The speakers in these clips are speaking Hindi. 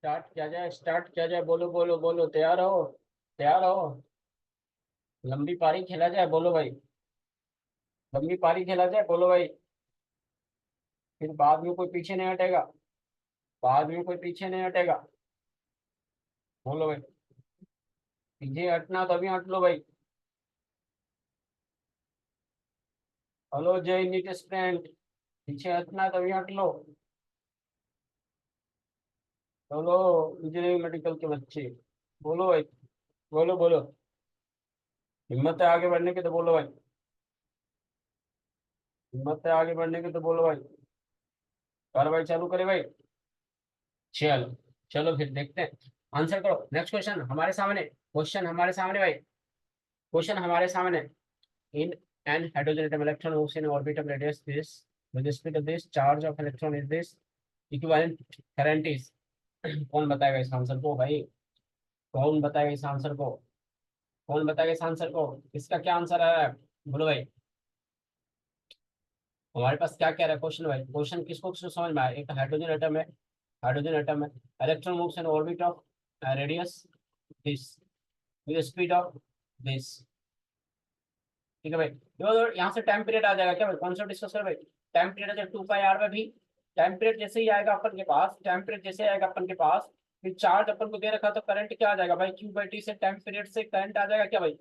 स्टार्ट किया जाए, बोलो बोलो बोलो, तैयार हो? तैयार हो? लंबी पारी खेला जाए, बोलो भाई। लंबी पारी खेला जाए, बोलो भाई। फिर बाद में कोई पीछे नहीं हटेगा। बाद में कोई पीछे नहीं हटेगा। बोलो भाई। पीछे हटना तो अभी हट लो भाई। हेलो जय नीट स्टूडेंट। पीछे हटना तो अभी हट लो। बोलो। इंजीनियरिंग मेडिकल के बच्चे। बोलो भाई। बोलो बोलो। हिम्मत है आगे बढ़ने की तो बोलो भाई। हिम्मत है आगे बढ़ने की तो बोलो भाई। कार्रवाई चालू करे भाई। चलो। चलो फिर देखते हैं। आंसर करो, नेक्स्ट क्वेश्चन हमारे सामने। क्वेश्चन हमारे सामने भाई। क्वेश्चन हमारे सामने। In an hydrogen atom electron moves in orbit of radius this with the speed of this charge of electron is this equivalent current is। कौन बताएगा इस आंसर को भाई? कौन बताएगा इस आंसर को? कौन बताएगा इस आंसर को? इसका क्या आंसर है? बोलो भाई। हमारे पास क्या क्या है क्वेश्चन भाई? क्वेश्चन किसको किसको समझ में आया? एक हाइड्रोजन एटम है। हाइड्रोजन एटम है। Electron moves in orbit of radius this with speed of this. ठीक है भाई। यहाँ से टाइम पीरियड आ जाएगा क्या भाई? कॉन्सेप्ट डिस्कस कर भाई। टाइम पीरियड आ जाएगा 2 पाई आर में भी। टाइम पीरियड जैसे ही आएगा अपन के पास, टाइम पीरियड जैसे आएगा अपन के पास, फिर चार्ज अपन को दे रखा तो करंट क्या आ जाएगा भाई? Q/T से टाइम पीरियड से करंट आ जाएगा क्या भाई?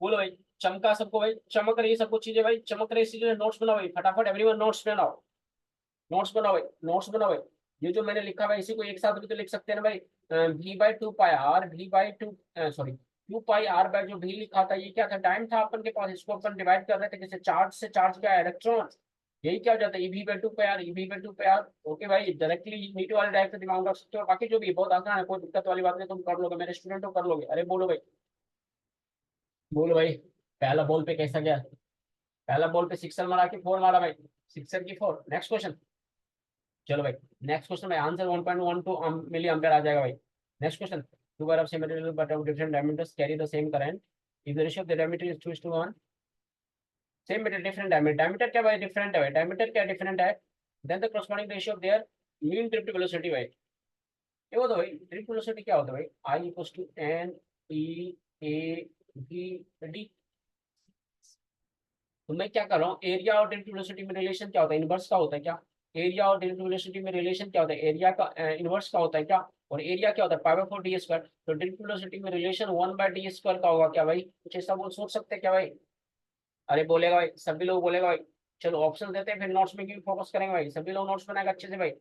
बोलो भाई। चमका सबको भाई, चमक रही है सबको चीजें भाई, चमक रही चीजें। नोट्स बनाओ भाई फटाफट, एवरीवन नोट्स बनाओ। नोट्स बनाओ भाई, नोट्स बनाओ भाई। ये जो मैंने लिखा भाई इसी को एक साथ भी तो लिख सकते हैं ना भाई। V/2 pi R, V/2, sorry, 2 pi R by जो भी लिखा था, ये क्या था? टाइम था अपन के पास, इसको अपन डिवाइड कर रहे थे किसी चार्ज से। चार्ज क्या है? इलेक्ट्रॉन। यही क्या हो जाता है? EV/2 pi R, EV/2 pi R. Okay भाई, डायरेक्टली नीट वाले डायरेक्ट दिमाग रख सकते हो, बाकी जो भी बहुत आसान है, कोई दिक्कत वाली बात नहीं, तुम कर लोगे, मेरे स्टूडेंट हो कर लोगे। अरे बोलो भाई। बोलो भाई। पहला बॉल पे कैसा गया? पहला बॉल पे सिक्सर मारा कि फोर मारा भाई? सिक्सर की फोर। Next question. चलो भाई। नेक्स्ट क्वेश्चन भाई, आंसर 1.12 मिली एम्पेयर आ जाएगा भाई। Next question. Two bar of same material but of different diameters carry the same current if the ratio of the diameter is 2:1। Same material different diameter, diameter क्या भाई? डिफरेंट है भाई, डायमीटर क्या डिफरेंट है? Then the corresponding ratio of their mean drift velocity भाई। ये होता भाई, ड्रिफ्ट वेलोसिटी क्या होता है भाई? I equals to N E A V D. तो मैं क्या कर रहा हूँ, एरिया और ड्रिफ्ट वेलोसिटी में रिलेशन क्या होता है? इनवर्स का होता है क्या? एरिया और ड्रिफ्ट वेलोसिटी में रिलेशन क्या होता है? एरिया का इनवर्स का होता है क्या? और एरिया क्या होता है? π/4 d²। तो ड्रिफ्ट वेलोसिटी में रिलेशन 1/d² का होगा क्या भाई? कुछ ऐसा बोल सोच सकते हैं क्या भाई? अरे बोलेगा भाई, सभी लोग बोलेगा भाई। चलो ऑप्शन देते हैं, फिर नोट्स में क्यों फोकस करेंगे भाई? सभी लोग नोट्स बनाएगा अच्छे से भाई।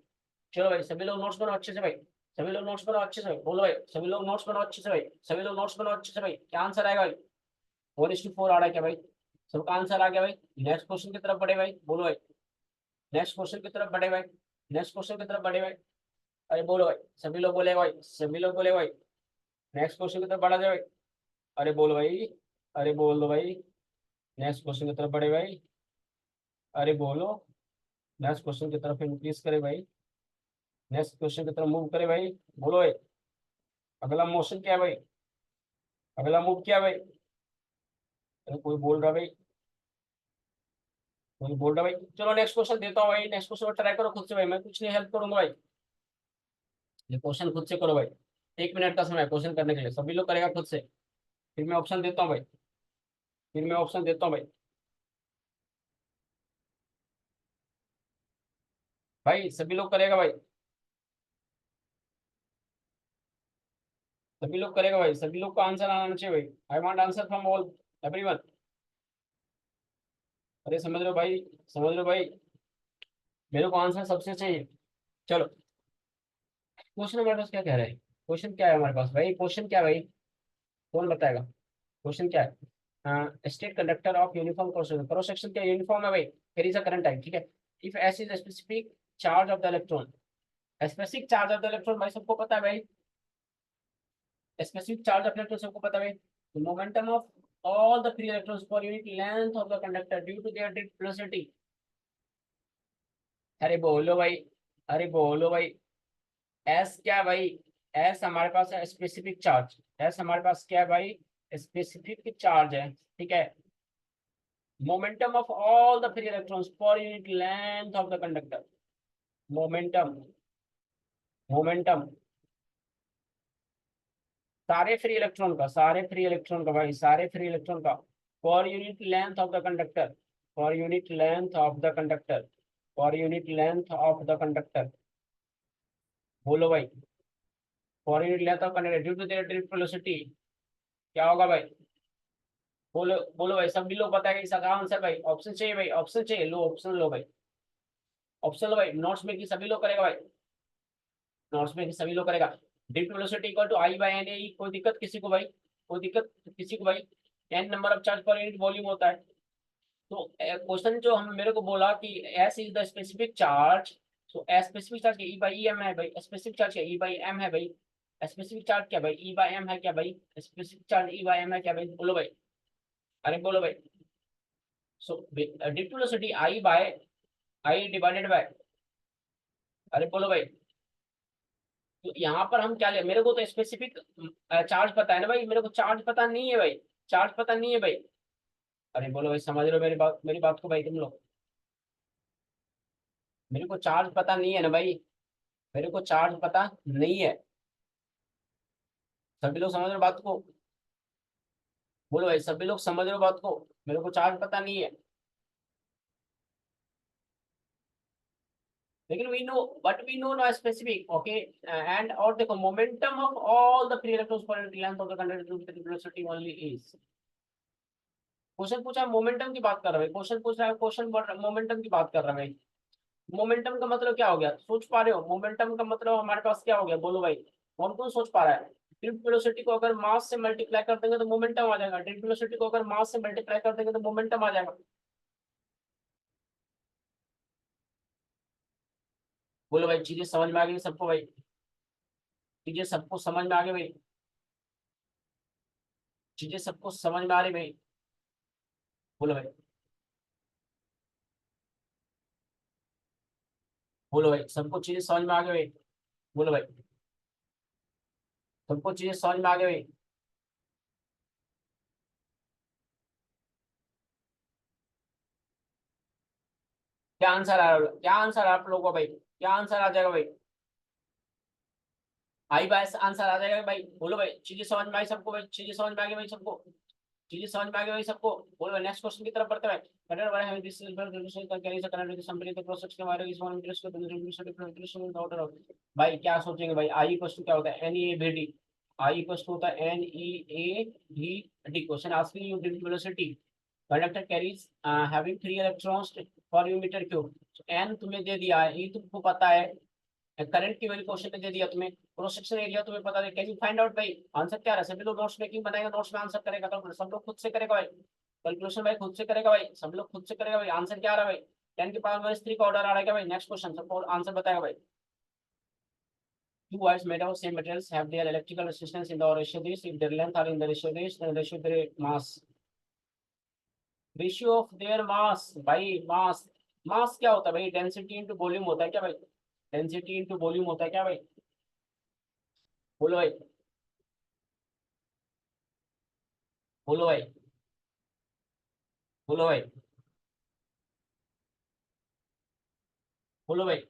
चलो भाई, सभी लोग नोट्स बनाओ अच्छे से भाई। सभी लोग नोट्स बनाओ अच्छे से भाई, बोलो भाई। सभी लोग नोट्स बनाओ अच्छे से भाई। सभी लोग नोट्स बनाओ अच्छे से भाई। क्या आंसर आएगा भाई? 4:4 आ रहा है क्या भाई? सबका आंसर आ गया भाई? नेक्स्ट क्वेश्चन की तरफ बढ़े भाई, बोलो भाई। नेक्स्ट क्वेश्चन की तरफ बढ़े भाई। नेक्स्ट क्वेश्चन की तरफ बढ़े भाई। अरे बोलो भाई, सभी लोग बोले भाई, सभी लोग बोले भाई। नेक्स्ट क्वेश्चन की तरफ बढ़ा जाए भाई। अरे बोलो भाई। अरे बोल दो भाई। नेक्स्ट क्वेश्चन की तरफ बढ़े भाई। अरे बोलो। नेक्स्ट क्वेश्चन की तरफ इंक्रीज करे भाई। नेक्स्ट क्वेश्चन की तरफ मूव करे भाई। बोलो भाई। अगला मोशन क्या है भाई? अगला मूव क्या है भाई? अरे कोई बोल रहा भाई? कोई बोल रहा भाई? चलो नेक्स्ट क्वेश्चन देता हूँ भाई। नेक्स्ट क्वेश्चन ट्राई करो खुद से भाई, मैं कुछ नहीं हेल्प करूंगा भाई। ये क्वेश्चन खुद से करो भाई। 1 मिनट का समय क्वेश्चन करने के लिए, सभी लोग करेगा खुद से। फिर मैं ऑप्शन देता हूँ भाई। फिर मैं ऑप्शन देता हूँ भाई। भाई सभी लोग करेगा भाई। सभी लोग करेगा भाई, सभी लोग को आंसर आना चाहिए भाई। I want answer from all everyone. अरे समझ रहे हो भाई? समझ रहे हो भाई? मेरे को आंसर सबसे चाहिए। चलो। क्वेश्चन हमारे पास क्या कह रहा है? क्वेश्चन क्या है हमारे पास भाई? क्वेश्चन क्या है भाई? कौन बताएगा? क्वेश्चन क्या है? State conductor of uniform cross section, cross section क्या यूनिफॉर्म है भाई? फिर इज अ करंट टाइप, ठीक है। If S is specific charge of the electron. Specific charge of the electron भाई सबको पता है भाई। स्पेसिफिक चार्ज ऑफ इलेक्ट्रॉन सबको पता है भाई। Momentum of all the free electrons per unit length of the conductor due to their drift velocity। अरे बोलो भाई। अरे बोलो भाई। एस क्या है भाई? एस हमारे पास है स्पेसिफिक चार्ज। एस हमारे पास क्या है भाई? स्पेसिफिक चार्ज है, ठीक है। Momentum of all the free electrons per unit length of the conductor. Momentum. Momentum. सारे फ्री इलेक्ट्रॉन का, सारे फ्री इलेक्ट्रॉन का भाई, सारे फ्री इलेक्ट्रॉन का, for unit length of the conductor, for unit length of the conductor, for unit length of the conductor. बोलो भाई, for unit length of conductor due to their drift velocity क्या होगा भाई? बोलो बोलो भाई, सभी लोग बताएंगे इसका आंसर भाई। ऑप्शन चाहिए भाई, ऑप्शन चाहिए, लो ऑप्शन लो भाई, ऑप्शन लो भाई। नोट्स में की सभी लोग करेगा भाई, नोट्स में की सभी लोग करेगा। Drift velocity equal to I by N A. कोई दिक्कत किसी को भाई? कोई दिक्कत किसी को भाई? N number of charge per unit volume होता है। तो क्वेश्चन जो हम मेरे को बोला कि S is the specific charge, तो specific charge E by M है भाई, स्पेसिफिक चार्ज क्या ई बाई एम है भाई, स्पेसिफिक चार्ज क्या भाई ई बाई एम है क्या भाई, specific charge E by M है क्या भाई? बोलो भाई, अरे बोलो भाई। So drift velocity I by I divided by, अरे बोलो भाई। तो यहाँ पर हम क्या ले, मेरे को तो स्पेसिफिक चार्ज पता है ना भाई, मेरे को चार्ज पता नहीं है भाई, चार्ज पता नहीं है भाई। अरे बोलो भाई, समझ रहे हो मेरी बात को भाई तुम लोग? मेरे को चार्ज पता नहीं है ना भाई, मेरे को चार्ज पता नहीं है। सभी लोग समझ रहे हो बात को? बोलो भाई, सभी लोग समझ रहे हो बात को? मेरे को चार्ज पता नहीं है, लेकिन we know, but we know no specific, okay. And और देखो, momentum of all the free electrons पर length of the conductor velocity only is. Question पूछा मोमेंटम की बात कर रहा है, क्वेश्चन पूछ रहा है, क्वेश्चन मोमेंटम की बात कर रहा है भाई। मोमेंटम का मतलब क्या हो गया, सोच पा रहे हो? मोमेंटम का मतलब हमारे पास क्या हो गया, बोलो भाई। कौन कौन सोच पा रहा है? ड्रिफ्ट वेलोसिटी को अगर मास से मल्टीप्लाई कर देंगे तो मोमेंटम आ जाएगा, ड्रिफ्ट वेलोसिटी को अगर मास से मल्टीप्लाई कर देंगे तो मोमेंटम आ जाएगा। बोलो भाई, चीजें समझ में आ गई सबको भाई? चीजें सबको समझ में आ गई भाई? चीजें सबको समझ में आ रही भाई? बोलो भाई, बोलो भाई, सबको चीजें समझ में आ गई भाई? बोलो भाई, सबको चीजें समझ में आ गई भाई? क्या आंसर आ रहा है, क्या आंसर आप लोगों का भाई, क्या आंसर आ जाएगा भाई? आई बाय आंसर आ जाएगा भाई? बोलो भाई, चीजें समझ में आई सबको भाई? चीजें समझ में आ गई भाई सबको? चीजें समझ में आ गई भाई सबको? बोलो भाई, नेक्स्ट क्वेश्चन की तरफ बढ़ते हैं। कटर वाला है दिस इज वेरी रिलेशन का कैरी से connect with somebody the process के बारे में इस वन इंटरेस्ट को इंटरेस्ट इन ऑर्डर ऑफ। भाई क्या सोचेंगे भाई, आई क्वेश्चन क्या होता है, N E A B D. I question होता है N E A B D. Question asking you drift velocity conductor carries having 3 electrons per metre cube. N तुम्हें दे दिया है, ई तुमको पता है, करंट की वैल्यू क्वेश्चन में दे दिया तुम्हें, क्रॉस सेक्शन एरिया तुम्हें पता है, कैन यू फाइंड आउट भाई? आंसर क्या रहा है? सभी लोग नोट्स मेकिंग बनाएगा, नोट्स में आंसर करेगा, तो सब लोग खुद से करेगा भाई, कैलकुलेशन भाई खुद से करेगा भाई, सब लोग खुद से करेगा भाई। आंसर क्या आ रहा है भाई? 10 की पावर -3 का ऑर्डर आ रहा है क्या भाई? नेक्स्ट क्वेश्चन सबको आंसर बताएगा भाई। Two wires made of same materials have their electrical resistance in the ratio this. If their length are in the ratio this, then ratio their mass. Ratio of their mass भाई, मास। मास क्या होता है भाई? डेंसिटी इंटू वॉल्यूम होता है क्या भाई? डेंसिटी इंटू वॉल्यूम होता है क्या भाई? बोलो भाई, बोलो भाई, बोलो भाई, बोलो भाई।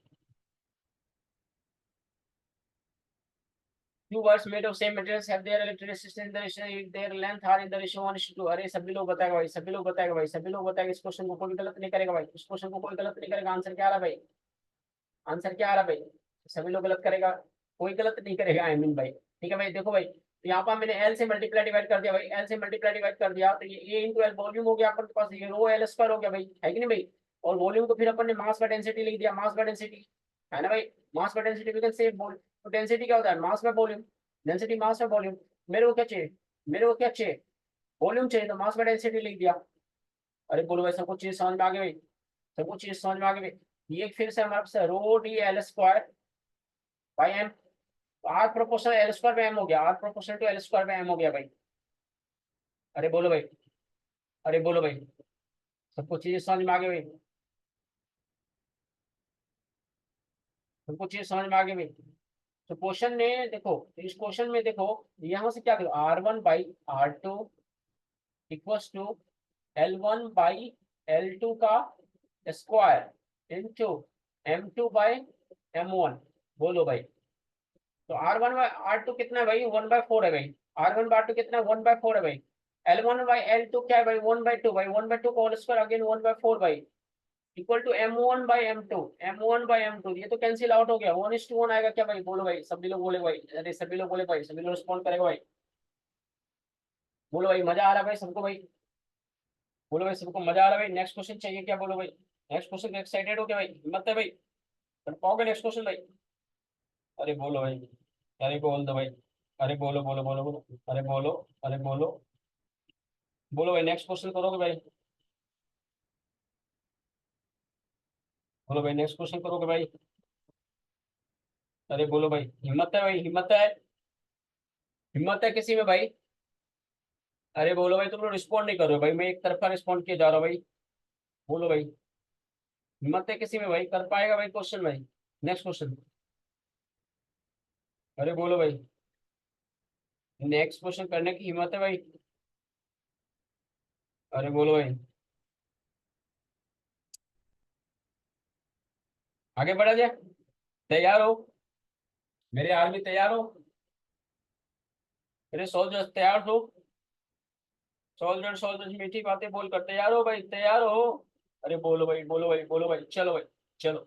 Two words made of same materials have their electric resistance in the ratio, if their length are in the ratio 1:2। अरे सभी लोग बताएगा भाई, सभी लोग बताएगा भाई, सभी लोग बताएगा। इस क्वेश्चन को कोई गलत नहीं करेगा भाई, इस क्वेश्चन को कोई गलत नहीं करेगा। आंसर क्या आ रहा है भाई? आंसर क्या आ रहा है भाई? सभी लोग गलत करेगा, कोई गलत नहीं करेगा, आई मीन भाई। ठीक है भाई, देखो भाई, तो यहाँ पर मैंने एल से मल्टीप्लाई डिवाइड कर दिया भाई, एल से मल्टीप्लाई डिवाइड कर दिया, तो ये इंटू एल वॉल्यूम हो गया अपन के पास, ये रो एल स्क्वायर हो गया भाई, है कि नहीं भाई? और वॉल्यूम को फिर अपन ने मास बाय डेंसिटी लिख दिया, मास बाय डेंसिटी, है ना भाई? Mass by density we can say बोल। तो डेंसिटी क्या होता है? Mass by volume. Density mass by volume. मेरे को क्या चाहिए? मेरे को क्या चाहिए? वॉल्यूम चाहिए, तो मास बाय डेंसिटी लिख दिया। अरे बोलो भाई, सबको चीज समझ में आ गई भाई? सबको चीज समझ में आ गई भाई? ये फिर से हमारे पास rho D L square by M. R proportional L square पे एम हो गया, R proportional to L square पे एम हो गया भाई। अरे बोलो भाई, अरे बोलो भाई, सबको चीजें समझ में आ गई भाई? सबको चीजें समझ में आ गई भाई? तो क्वेश्चन में देखो, इस क्वेश्चन में देखो, यहाँ से क्या करो, R1/R2 इक्वल्स टू L1/L2 का स्क्वायर इंटू M2/M1। बोलो भाई, तो R1/R2 कितना है भाई? 1/4 है भाई। R1/2 कितना 1/4 है भाई। L1/L2 क्या है भाई 1/2 भाई 1/2 का होल स्क्वायर अगेन 1/4 भाई इक्वल टू M1/M2 M1/M2 ये तो कैंसिल आउट हो गया 1:1 आएगा क्या भाई बोलो भाई सभी लोग बोले भाई अरे सभी लोग बोले भाई सभी लोग रिस्पॉन्ड करेगा भाई बोलो भाई मजा आ रहा है भाई सबको भाई बोलो भाई सबको मजा आ रहा है भाई नेक्स्ट क्वेश्चन चाहिए क्या बोलो भाई नेक्स्ट क्वेश्चन एक्साइटेड हो क्या भाई हिम्मत है भाई कर पाओगे नेक्स्ट क्वेश्चन भाई अरे बोलो भाई अरे बोल दो भाई अरे बोलो बोलो बोलो बोलो अरे बोलो अरे बोलो बोलो भाई नेक्स्ट क्वेश्चन करोगे भाई बोलो भाई नेक्स्ट क्वेश्चन करोगे भाई अरे बोलो भाई हिम्मत है भाई हिम्मत है किसी में भाई अरे बोलो भाई तुम लोग रिस्पॉन्ड नहीं कर रहे हो भाई मैं एक तरफा रिस्पॉन्ड किया जा रहा हूँ भाई बोलो भाई हिम्मत है किसी में भाई कर पाएगा भाई क्वेश्चन भाई नेक्स्ट क्वेश्चन अरे बोलो भाई नेक्स्ट क्वेश्चन करने की हिम्मत है भाई अरे बोलो भाई आगे बढ़ा जाए तैयार हो मेरे आर्मी तैयार हो मेरे सोल्जर्स तैयार हो सोल्जर सोल्जर्स मीठी बातें बोलकर तैयार हो भाई तैयार हो अरे बोलो भाई बोलो भाई बोलो भाई चलो भाई चलो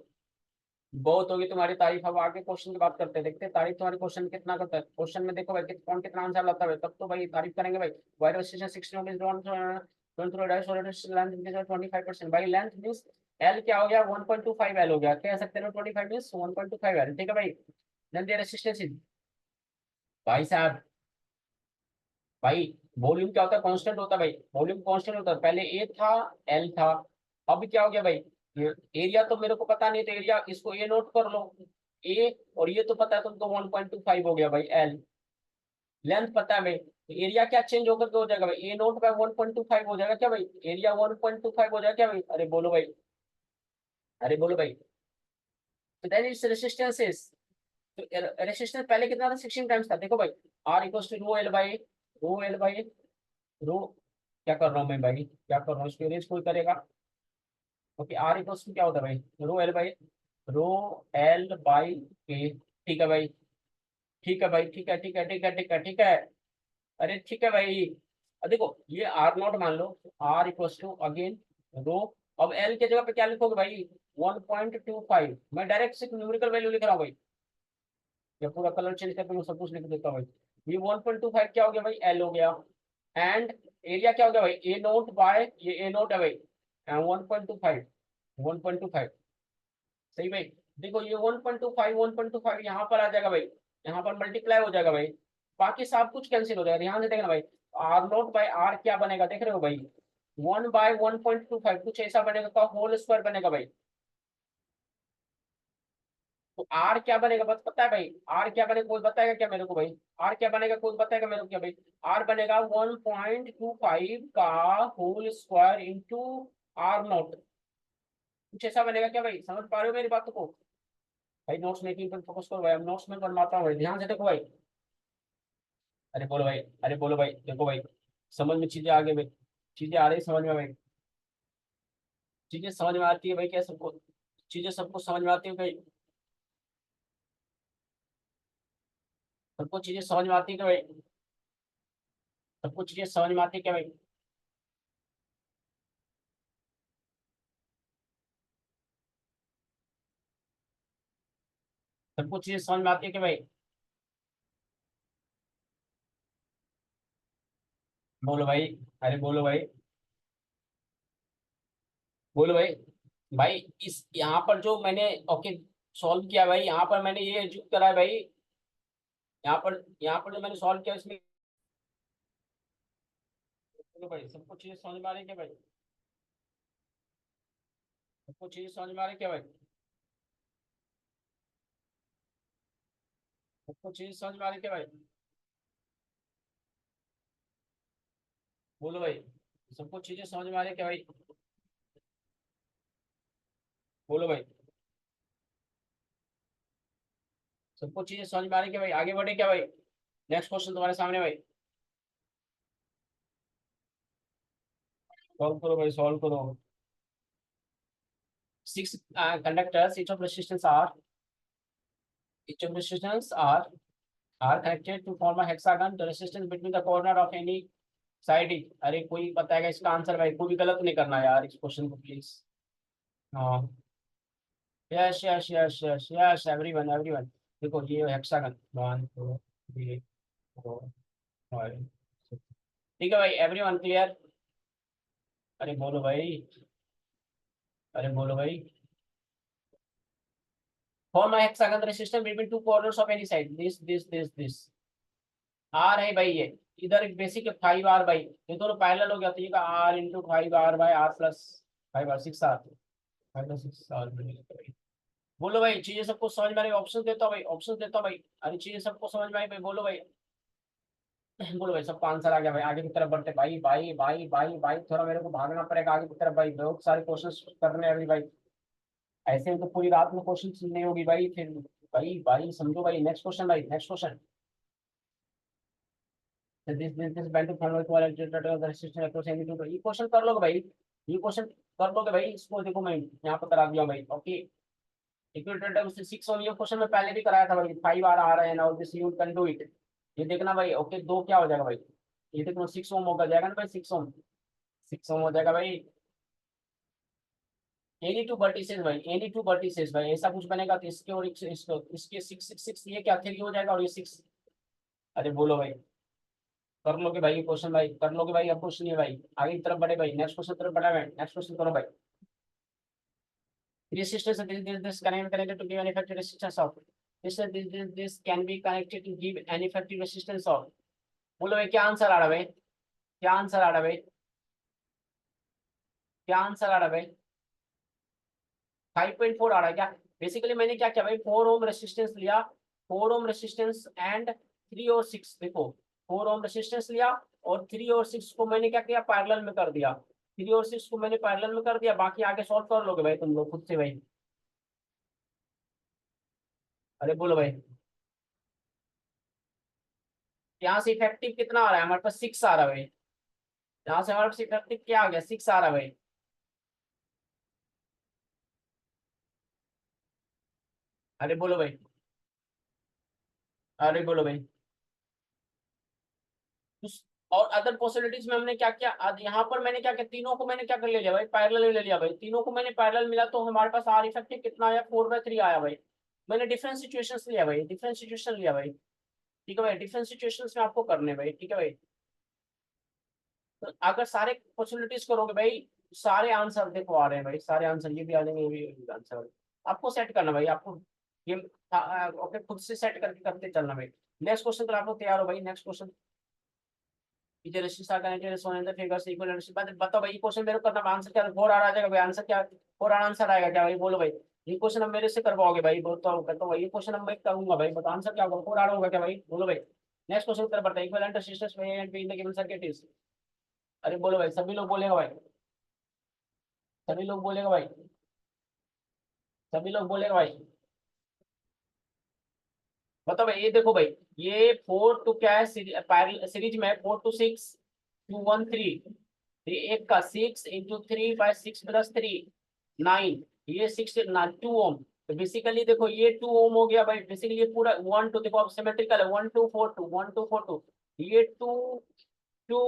बहुत होगी तुम्हारी तारीफ अब आगे क्वेश्चन की बात करते हैं देखते हैं तारीफ तुम्हारे क्वेश्चन कितना करता है क्वेश्चन में देखो भाई कौन कितना आंसर लाता है तब तो भाई तारीफ करेंगे भाई wire station 16 is drawn through a dash or a length which is 25% by length means L क्या हो गया 1.25 L हो गया कह सकते हैं 25 means 1.25 L ठीक है भाई then the resistance is भाई साहब भाई वॉल्यूम क्या होता है कांस्टेंट होता है भाई वॉल्यूम कांस्टेंट होता है पहले ए था एल था अब क्या हो गया भाई एरिया तो मेरे को पता नहीं था एरिया इसको ए नोट कर लो ए और ये तो पता है तुमको 1.25 हो गया भाई एल लेंथ पता है भाई एरिया क्या चेंज होकर के हो जाएगा भाई ए नोट बाय 1.25 हो जाएगा क्या भाई एरिया 1.25 हो जाएगा क्या भाई अरे बोलो भाई अरे बोलो भाई तो देन इट्स रेजिस्टेंस इज तो रेजिस्टेंस पहले कितना था 16 टाइम्स था देखो भाई R equals to rho L by rho क्या कर रहा हूँ मैं भाई क्या कर रहा हूँ इसको अरेंज कोई करेगा ओके आर इक्वल्स टू क्या होता है भाई रो एल बाई के ठीक है भाई ठीक है भाई ठीक है ठीक है ठीक है ठीक है ठीक है अरे ठीक है भाई देखो ये आर नॉट मान लो आर इक्वल्स टू अगेन रो अब एल के जगह पे क्या लिखोगे भाई 1.25 मैं डायरेक्ट सिर्फ न्यूमेरिकल वैल्यू लिख रहा हूँ भाई या पूरा कलर चेंज करके मैं सब कुछ लिख देता हूँ भाई ये 1.25 क्या हो गया भाई एल हो गया एंड एरिया क्या हो गया भाई ए नोट बाय ये ए नोट है भाई 1.25 सही भाई देखो ये 1.25 यहाँ पर आ जाएगा भाई यहाँ पर मल्टीप्लाई हो जाएगा भाई बाकी सब कुछ कैंसिल हो जाएगा ध्यान से देखना भाई आर नोट बाय आर क्या बनेगा देख रहे हो भाई 1/1.25 कुछ ऐसा बनेगा का होल स्क्वायर बनेगा भाई तो आर क्या बनेगा बस पता है भाई आर क्या बनेगा कोई बताएगा क्या मेरे को भाई आर क्या बनेगा कोई बताएगा मेरे को क्या भाई आर बनेगा 1.25 का whole square into R naught कुछ ऐसा बनेगा क्या भाई समझ पा रहे हो मेरी बात को भाई नोट्स मेकिंग पर फोकस करो भाई अब नोट्स में बनवाता हूँ भाई ध्यान से देखो भाई अरे बोलो भाई अरे बोलो भाई देखो भाई समझ में चीजें आगे भाई चीजें आ रही समझ में भाई चीजें समझ में आती है भाई क्या सबको चीजें सबको समझ में आती है भाई सबको चीजें समझ में आती है क्या भाई सबको चीजें समझ में आती है क्या भाई सबको चीजें समझ में आती है क्या भाई बोलो भाई अरे बोलो भाई बोलो भाई भाई इस यहाँ पर जो मैंने ओके सॉल्व किया भाई यहाँ पर मैंने ये एज्यूम करा है भाई यहाँ पर जो मैंने सॉल्व किया इसमें बोलो भाई सबको चीजें समझ में आ रही है क्या भाई सबको चीजें समझ में आ रही है क्या भाई सबको चीजें समझ में आ रही है क्या भाई बोलो भाई सबको चीजें समझ में आ रही है क्या भाई बोलो भाई सबको चीजें समझ में आ रही है क्या भाई आगे बढ़े क्या भाई नेक्स्ट क्वेश्चन तुम्हारे सामने भाई सॉल्व करो भाई सॉल्व करो six conductors each of resistance are R connected to form a hexagon, the resistance between the corner of any side is, अरे कोई बताएगा इसका आंसर भाई, कोई भी गलत नहीं करना यार इस क्वेश्चन को प्लीज। हाँ, yes yes yes yes yes, everyone everyone. देखो ये हेक्सागन, 1 2 3 4 5। ठीक है भाई, एवरीवन क्लियर? अरे बोलो भाई, अरे बोलो भाई। Form a hexagon resistance between two corners of any side, this R है भाई ये। इधर एक बेसिक 5 आर भाई, ये दोनों पैरेलल हो गया तो ये का R into 5 R by R plus 5 R 6 R, 5 6 R. बोलो भाई, चीजें सबको समझ में आ रही? ऑप्शन देता हूँ भाई, ऑप्शन देता हूँ भाई। अरे चीजें सबको समझ में आई भाई, बोलो भाई। बोलो भाई, सबका आंसर आ गया भाई। आगे की तरफ बढ़ते भाई भाई भाई भाई भाई, थोड़ा मेरे को भागना पड़ेगा आगे की तरफ भाई, बहुत सारे क्वेश्चन करने हैं अभी भाई। ऐसे में तो पूरी रात में क्वेश्चन नहीं होगी भाई फिर। भाई भाई समझो भाई, नेक्स्ट क्वेश्चन भाई, next question. This band form वाला रेसिस्टेंस अक्रॉस एनी टू, ये क्वेश्चन कर लोगे भाई, ये क्वेश्चन कर लोगे भाई। इसको देखो मैं यहाँ पर करा दिया भाई। ओके, इक्विलेटरल टर्म्स से 6 ओम, ये क्वेश्चन मैं पहले भी कराया था भाई। 5 आर आ रहे हैं ना, और this you can do it. ये देखना भाई। ओके, दो क्या हो जाएगा भाई? ये देखो 6 ओम होगा जाएगा ना भाई, 6 ओम। 6 ओम हो जाएगा भाई। एनी टू वर्टिसेस भाई, एनी टू वर्टिसेस भाई, ऐसा कुछ बनेगा तो इसके और इसके 6 6 6, ये क्या थ्री हो जाएगा और ये 6। अरे बोलो भाई, कर लोगे भाई ये क्वेश्चन भाई, कर लोगे भाई। अब क्वेश्चन है भाई, आगे की तरफ बढ़े भाई, नेक्स्ट क्वेश्चन तरफ बढ़ा भाई, नेक्स्ट क्वेश्चन करो भाई। Resistance of this can be connected to give an effective resistance of this can be connected to give an effective resistance of। बोलो भाई, क्या आंसर आ रहा है भाई? क्या आंसर आ रहा है भाई? क्या आंसर आ रहा है भाई? 5.4 आ रहा है क्या? बेसिकली मैंने क्या किया भाई, 4 ओम रेसिस्टेंस लिया। 4 ओम रेसिस्टेंस एंड 3 और 6, देखो 4 ओम रेसिस्टेंस लिया और 3 और 6 को मैंने क्या किया, पैरेलल में कर दिया। 3 और 6 को मैंने पैरेलल में कर दिया, बाकी आगे सॉल्व कर लोगे भाई तुम लोग खुद से भाई। अरे बोलो भाई, यहाँ से इफेक्टिव कितना आ रहा है हमारे पास? 6 आ रहा है भाई। यहाँ से हमारे पास इफेक्टिव क्या आ गया? 6 आ रहा है भाई। अरे बोलो भाई, अरे बोलो भाई। और अदर पॉसिबिलिटीज में हमने क्या किया, यहाँ पर मैंने क्या किया, तीनों को मैंने क्या कर लिया भाई, पैरेलल ले लिया भाई। तीनों को मैंने पैरेलल मिला तो हमारे पास आर इफेक्टिव कितना आया? 4/3 आया भाई। मैंने डिफरेंट सिचुएशंस लिया भाई, डिफरेंट सिचुएशन लिया भाई। ठीक है भाई, डिफरेंट सिचुएशंस में आपको करने भाई। ठीक है भाई, तो अगर सारे पॉसिबिलिटीज करोगे भाई, सारे आंसर देखो आ रहे हैं भाई, सारे आंसर ये भी आ जाएंगे, ये भी आंसर। आपको सेट करना भाई, आपको ये ओके खुद से सेट करके करते चलना भाई। नेक्स्ट क्वेश्चन पर आप लोग तैयार हो भाई? Next question. Iteration connected shown the figures equal and बताओ भाई, ये क्वेश्चन मेरे को करना, आंसर क्या? 4 आ जाएगा भाई, आंसर क्या? 4 आंसर आएगा क्या भाई? बोलो भाई। ये क्वेश्चन अब मेरे से करवाओगे भाई, बोलता हूँ करता हूँ भाई, ये क्वेश्चन अब मैं करूंगा भाई, बताओ आंसर क्या होगा? 4 होगा क्या भाई? बोलो भाई। नेक्स्ट क्वेश्चन की तरफ बढ़ते हैं। इक्विवेलेंट रेजिस्टेंस में and be in the given circuit is. अरे बोलो भाई, सभी लोग बोलेगा भाई, सभी लोग बोलेगा भाई, सभी लोग बोलेगा भाई। बताओ भाई, ये देखो भाई, ये 4 टू क्या है, सीरीज में 4 2 6 2 1 3। ये एक का 6 × 3 / 6 + 3 9, ये 2 ओम। तो बेसिकली देखो ये 2 ओम हो गया भाई। बेसिकली ये पूरा 1 2, देखो अब सिमेट्रिकल है, 1 2 4 2 1 2 4 2। ये 2 2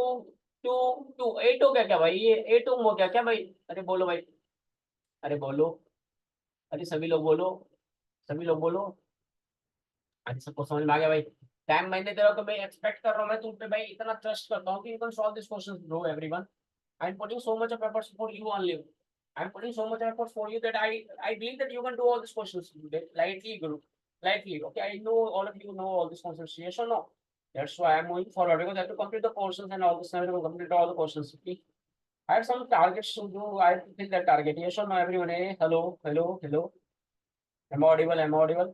2 8 हो गया क्या भाई? ये 8 ओम हो गया क्या भाई? अरे बोलो भाई, अरे बोलो, अरे सभी लोग बोलो, सभी लोग बोलो। अरे सबको समझ में आ गया भाई? टाइम मैंने दे रहा हूं तो मैं एक्सपेक्ट कर रहा हूँ, मैं तुम पे भाई इतना ट्रस्ट करता हूँ कि you can solve this question bro everyone. I am putting so much of efforts for you only. I'm putting so much efforts for you that I believe that you can do all these questions lightly, Guru. Lightly. Okay, I know all of you know all these concepts. Yes or no? That's why I'm moving forward because I have to complete the portions and all this. I have to complete all the portions. Okay. I have some targets to do. I have to fill that target. Yes or no, everyone? Hey, hello, hello, hello. Am I audible? Am I audible?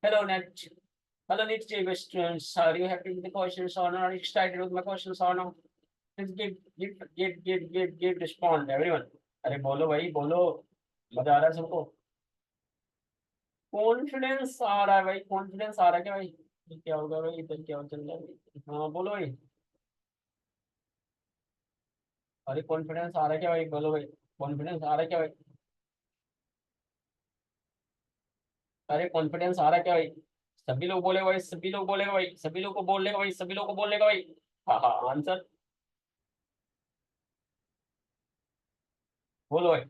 Hello, Net. Hello, Net students. Are you happy with the questions or not? Are you excited with my questions or not? Please give respond, everyone. अरे बोलो भाई, बोलो। मजा आ रहा है सबको? कॉन्फिडेंस आ रहा है भाई, कॉन्फिडेंस आ रहा है क्या भाई? ये क्या होगा भाई, इधर क्या चल रहा है भाई? हाँ बोलो भाई। अरे कॉन्फिडेंस आ रहा है क्या भाई? बोलो भाई, कॉन्फिडेंस आ रहा है क्या भाई? अरे कॉन्फिडेंस आ रहा है क्या भाई? सभी लोग बोलेगा भाई, सभी लोग बोलेगा भाई, सभी लोग को बोलने का भाई, सभी लोग को बोलने का भाई। हाँ हाँ, आंसर बोलो भाई।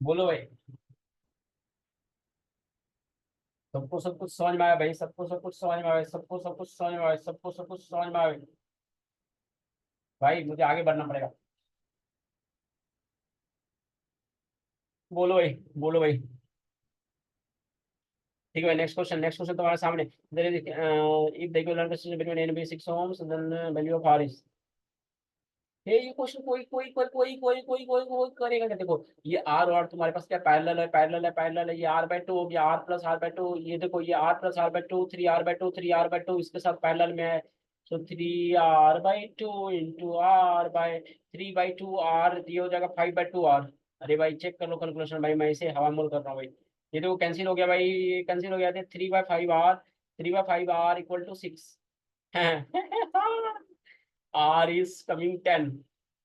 बोलो भाई। सबको सब कुछ समझ में आया भाई, सबको सब कुछ समझ में आया, सबको सब कुछ समझ में आया, सबको सब कुछ समझ में आया भाई। मुझे आगे बढ़ना पड़ेगा। बोलो भाई, बोलो भाई। ठीक है भाई, नेक्स्ट क्वेश्चन, नेक्स्ट क्वेश्चन तुम्हारे सामने। If the equivalent distance between A and B 6 ohms, then value of R is. ये क्वेश्चन कोई कोई कोई कोई कोई कोई कोई कोई करेगा क्या? देखो, ये आर और तुम्हारे पास क्या पैरेलल है, पैरेलल है, पैरेलल है। ये आर बाय टू हो गया, R plus R by two. ये देखो, ये R plus R by two, three R by two, three R by two इसके साथ पैरेलल में है। So three R by two into R by three by two R, ये हो जाएगा फाइव बाय टू आर। अरे भाई चेक कर लो कैलकुलेशन भाई, मैं इसे हवा मोल कर रहा हूँ भाई। ये देखो कैंसिल हो गया भाई, ये कैंसिल हो गया। Three by five R, three by five R equal to six. R is coming ten.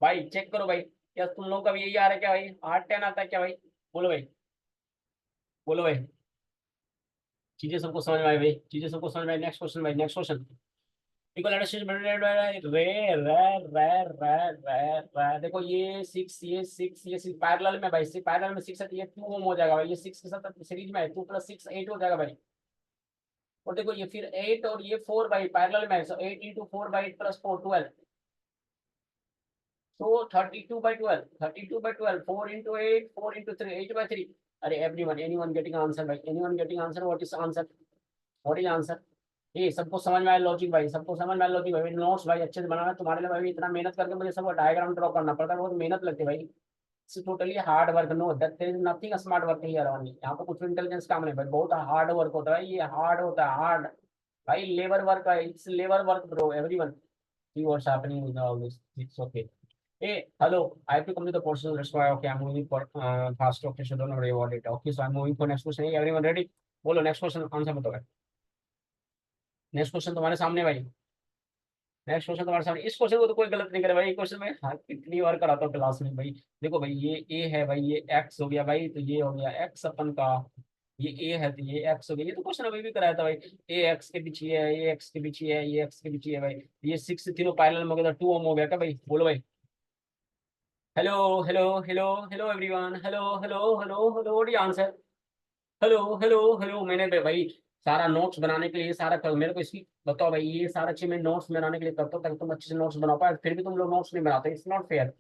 भाई चेक करो भाई, क्या तुम लोग का भी यही आ रहा है क्या भाई? आठ टेन आता है क्या भाई? बोलो भाई, बोलो भाई। चीजें सबको समझ में आई भाई, चीजें सबको समझ में आई। नेक्स्ट क्वेश्चन भाई, नेक्स्ट क्वेश्चन। इक्वल रे रे रे रे रे रे। देखो ये सिक्स, ये सिक्स, ये सिक्स पैरेलल में भाई, सिक्स पैरेलल में सिक्स है तो ये टू ओम हो जाएगा भाई। ये सिक्स के साथ सीरीज में है, टू प्लस सिक्स एट हो जाएगा भाई। और देखो ये फिर एट और ये फोर भाई पैरेलल में है, so eight into four by eight plus four, 12। So 32 by 12, 32 by 12, 4 into 8, 4 into 3, 8 by 3. अरे everyone, anyone getting answer भाई? Anyone getting answer? What is answer? What is answer? ये सबको समझ में आया लॉजिक भाई, सबको समझ में आया लॉजिक भाई। नोट्स भाई अच्छे से बनाना है तुम्हारे लिए भाई। इतना मेहनत करके मुझे सब डायग्राम ड्रॉ करना पड़ता है, बहुत मेहनत लगती है भाई। It's totally hard work, know that there is nothing smart work here only. यहाँ पे कुछ इंटेलिजेंस काम नहीं भाई, बहुत हार्ड वर्क होता है, ये हार्ड होता है, हार्ड भाई। लेबर वर्क है, it's labour work bro everyone. See what's happening with all this? It's okay. Hey, hello. I have to come to the portion. That's why okay, I'm moving for fast. Okay, so don't worry about it. Okay, so I'm moving for next question. Hey, everyone ready? बोलो next question आंसर बताओ भाई। नेक्स्ट क्वेश्चन तुम्हारे सामने भाई, नेक्स्ट क्वेश्चन तुम्हारे सामने। इस क्वेश्चन को तो कोई गलत नहीं करे भाई, क्वेश्चन में हाँ कितनी बार कराता हूँ क्लास में भाई। देखो भाई, ये ए है भाई, ये एक्स हो गया भाई, तो ये हो गया एक्स अपन का। ये ए है तो ये एक्स हो गया। ये तो क्वेश्चन अभी भी कराया था भाई। ए एक्स के पीछे है, ए एक्स के पीछे है, ये एक्स के पीछे है भाई। ये सिक्स तीनों पैरेलल में हो गया, टू ओम हो गया क्या भाई? बोलो भाई। Hello, hello, hello, hello everyone, hello, hello, hello, hello, what answer? Hello, hello, hello. मैंने भाई सारा नोट्स बनाने के लिए सारा मेरे को इसकी बताओ भाई, ये सारा चीज मैं नोट्स बनाने के लिए करता हूँ ताकि तुम अच्छे से नोट्स बना पाए, फिर भी तुम लोग नोट्स नहीं बनाते। It's not fair.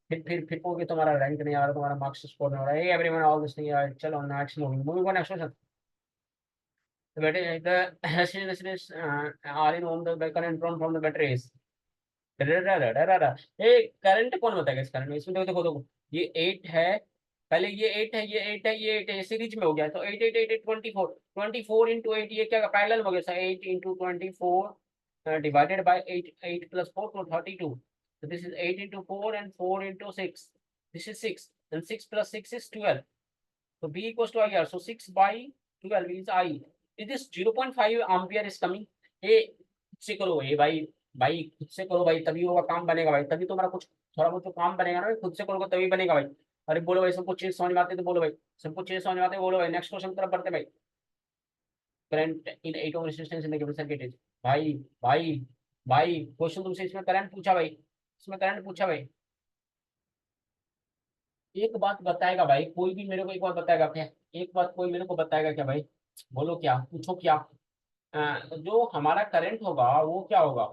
फिर कहोगे तुम्हारा रैंक नहीं आ रहा, तुम्हारा मार्क्स स्कोर नहीं हो रहा है। एवरीवन ऑल दिस नहीं यार। चलो next, moving moving next question. तो बेटे the R in on the current from the battery. ये करंट कौन बताएगा? इस करंट में, इसमें देखो देखो देखो, ये एट है। पहले ये एट है, ये एट है, ये एट है, सीरीज में हो गया। तो eight eight eight eight 24, 24 into eight, ये क्या पैरेलल हो गया? Eight into 24 divided by eight, eight plus four तो 32। तो this is eight into four and four into six, this is six and six plus six is 12। So B equals to IR. So 6 by 12 is I. Is this 0.5 ampere is coming? ये खुद से करो ये भाई, भाई खुद से करो भाई, तभी होगा काम बनेगा भाई, तभी तुम्हारा कुछ थोड़ा बहुत तो काम बनेगा ना भाई, खुद से करोगे तभी बनेगा भाई। अरे बोलो भाई, सबको चीज समझ में आते तो बोलो भाई, सबको चीज समझ में आते बोलो भाई। नेक्स्ट क्वेश्चन की तरफ बढ़ते भाई। Current in 8 ohm resistance in the given circuit is. भाई, भाई, भाई क्वेश्चन तुमसे इसमें करंट पूछा भाई, इसमें करंट पूछा भाई। एक बात बताएगा भाई कोई भी मेरे को, एक बात बताएगा क्या? एक बात कोई मेरे को बताएगा क्या भाई? बोलो क्या, पूछो क्या। जो हमारा करंट होगा वो क्या होगा?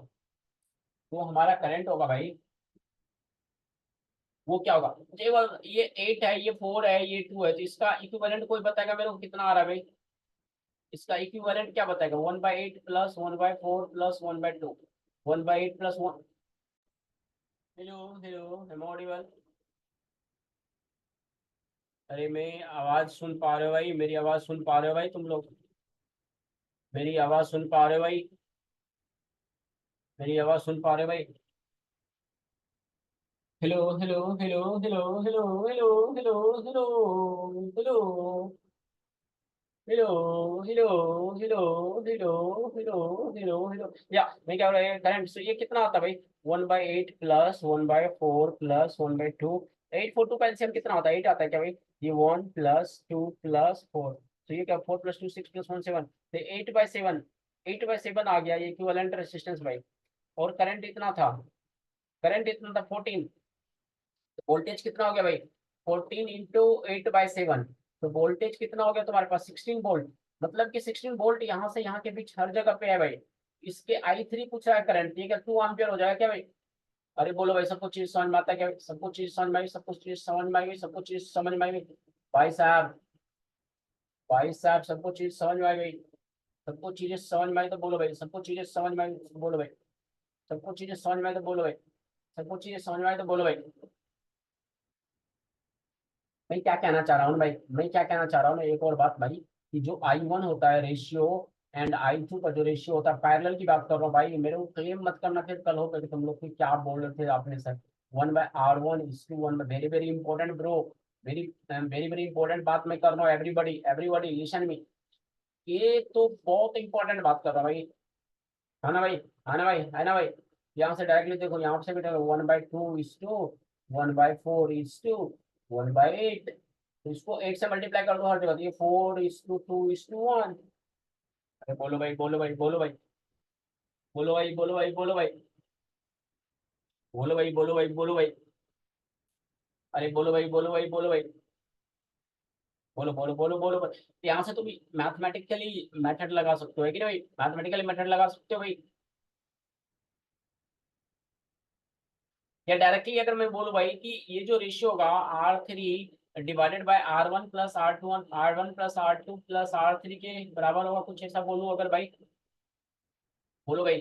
वो हमारा करंट होगा भाई, वो क्या होगा? ये एट है, ये फोर है, ये टू है, तो इसका इक्विवेलेंट कोई बताएगा मेरे को कितना आ रहा है भाई? इसका इक्विवेलेंट क्या बताएगा? One by eight plus one by four plus one by two, one by eight plus one. Hello, hello, am audible? अरे मैं आवाज सुन पा रहे हो भाई? मेरी आवाज सुन पा रहे हो भाई तुम लोग? मेरी आवाज सुन पा रहे हो भाई? मेरी आवाज सुन पा रहे हो भाई? Hello, hello, hello, hello, hello, hello, hello, hello, hello. Hello hello hello hello hello hello hello या मैं क्या बोल रहा है करंट, so ये कितना आता है भाई, 1/8 प्लस 1/4 प्लस 1/2, 8 4 2 का एलसीएम कितना होता है, 8 आता है क्या भाई, ये 1 + 2 + 4, तो ये क्या 4 + 2 6 + 1 7, तो 8/7, 8/7 आ गया, ये इक्विवेलेंट रेजिस्टेंस भाई। और करंट इतना था, करंट इतना था 14, वोल्टेज कितना हो गया भाई, 14 × 8/7, तो वोल्टेज कितना हो गया तुम्हारे पास 16 वोल्ट, मतलब कि 16 वोल्ट यहाँ से यहाँ के बीच हर जगह पे है भाई। इसके I3 पूछ रहा है करंट, ठीक है 2 एम्पियर हो जाएगा क्या भाई। अरे बोलो भाई, सबको चीज समझ में आता है क्या भाई, सबको चीज समझ में आई, सबको चीज समझ में आई गई, सबको चीज समझ में आई गई भाई साहब, भाई साहब सबको चीज समझ में आ गई, सबको चीजें समझ में आई तो बोलो भाई, सबको चीजें समझ में आई तो बोलो भाई, सबको चीजें समझ में आई तो बोलो भाई, सबको चीजें समझ में आई तो बोलो भाई। मैं क्या कहना चाह रहा हूँ ना भाई, मैं क्या कहना चाह रहा हूँ ना, एक और बात भाई, कि जो I1 होता है रेशियो, एंड I2 का जो रेशियो होता है, पैरेलल की बात कर रहा हूँ भाई, मेरे को क्लेम मत करना फिर कल हो कि तुम लोग की क्या बोल रहे थे आपने sir, 1/R1 very very important bro, very very very important बात मैं कर रहा हूँ, एवरीबडी एवरीबडी लिसन मी, ये तो बहुत इंपॉर्टेंट बात कर रहा हूँ भाई, है ना भाई, है ना भाई, है ना भाई। यहाँ से डायरेक्टली देखो, यहाँ से भी देखो, 1/2 1/4 1/8, तो इसको 8 से मल्टीप्लाई कर दो हर जगह, तो ये 4:2:1। अरे बोलो भाई, बोलो भाई, बोलो भाई, बोलो भाई, बोलो भाई, बोलो भाई, बोलो भाई, बोलो भाई, बोलो भाई, अरे बोलो भाई, बोलो भाई, बोलो भाई, बोलो बोलो बोलो बोलो भाई। यहाँ से तुम मैथमेटिकली मेथड लगा सकते हो, है कि नहीं भाई, मैथमेटिकली मेथड लगा सकते हो भाई, या डायरेक्टली अगर मैं बोलूँ भाई कि ये जो रेशियो होगा R3 / R1 + R2 R1 + R2 + R3 के बराबर होगा, कुछ ऐसा बोलूँ अगर भाई, बोलो भाई।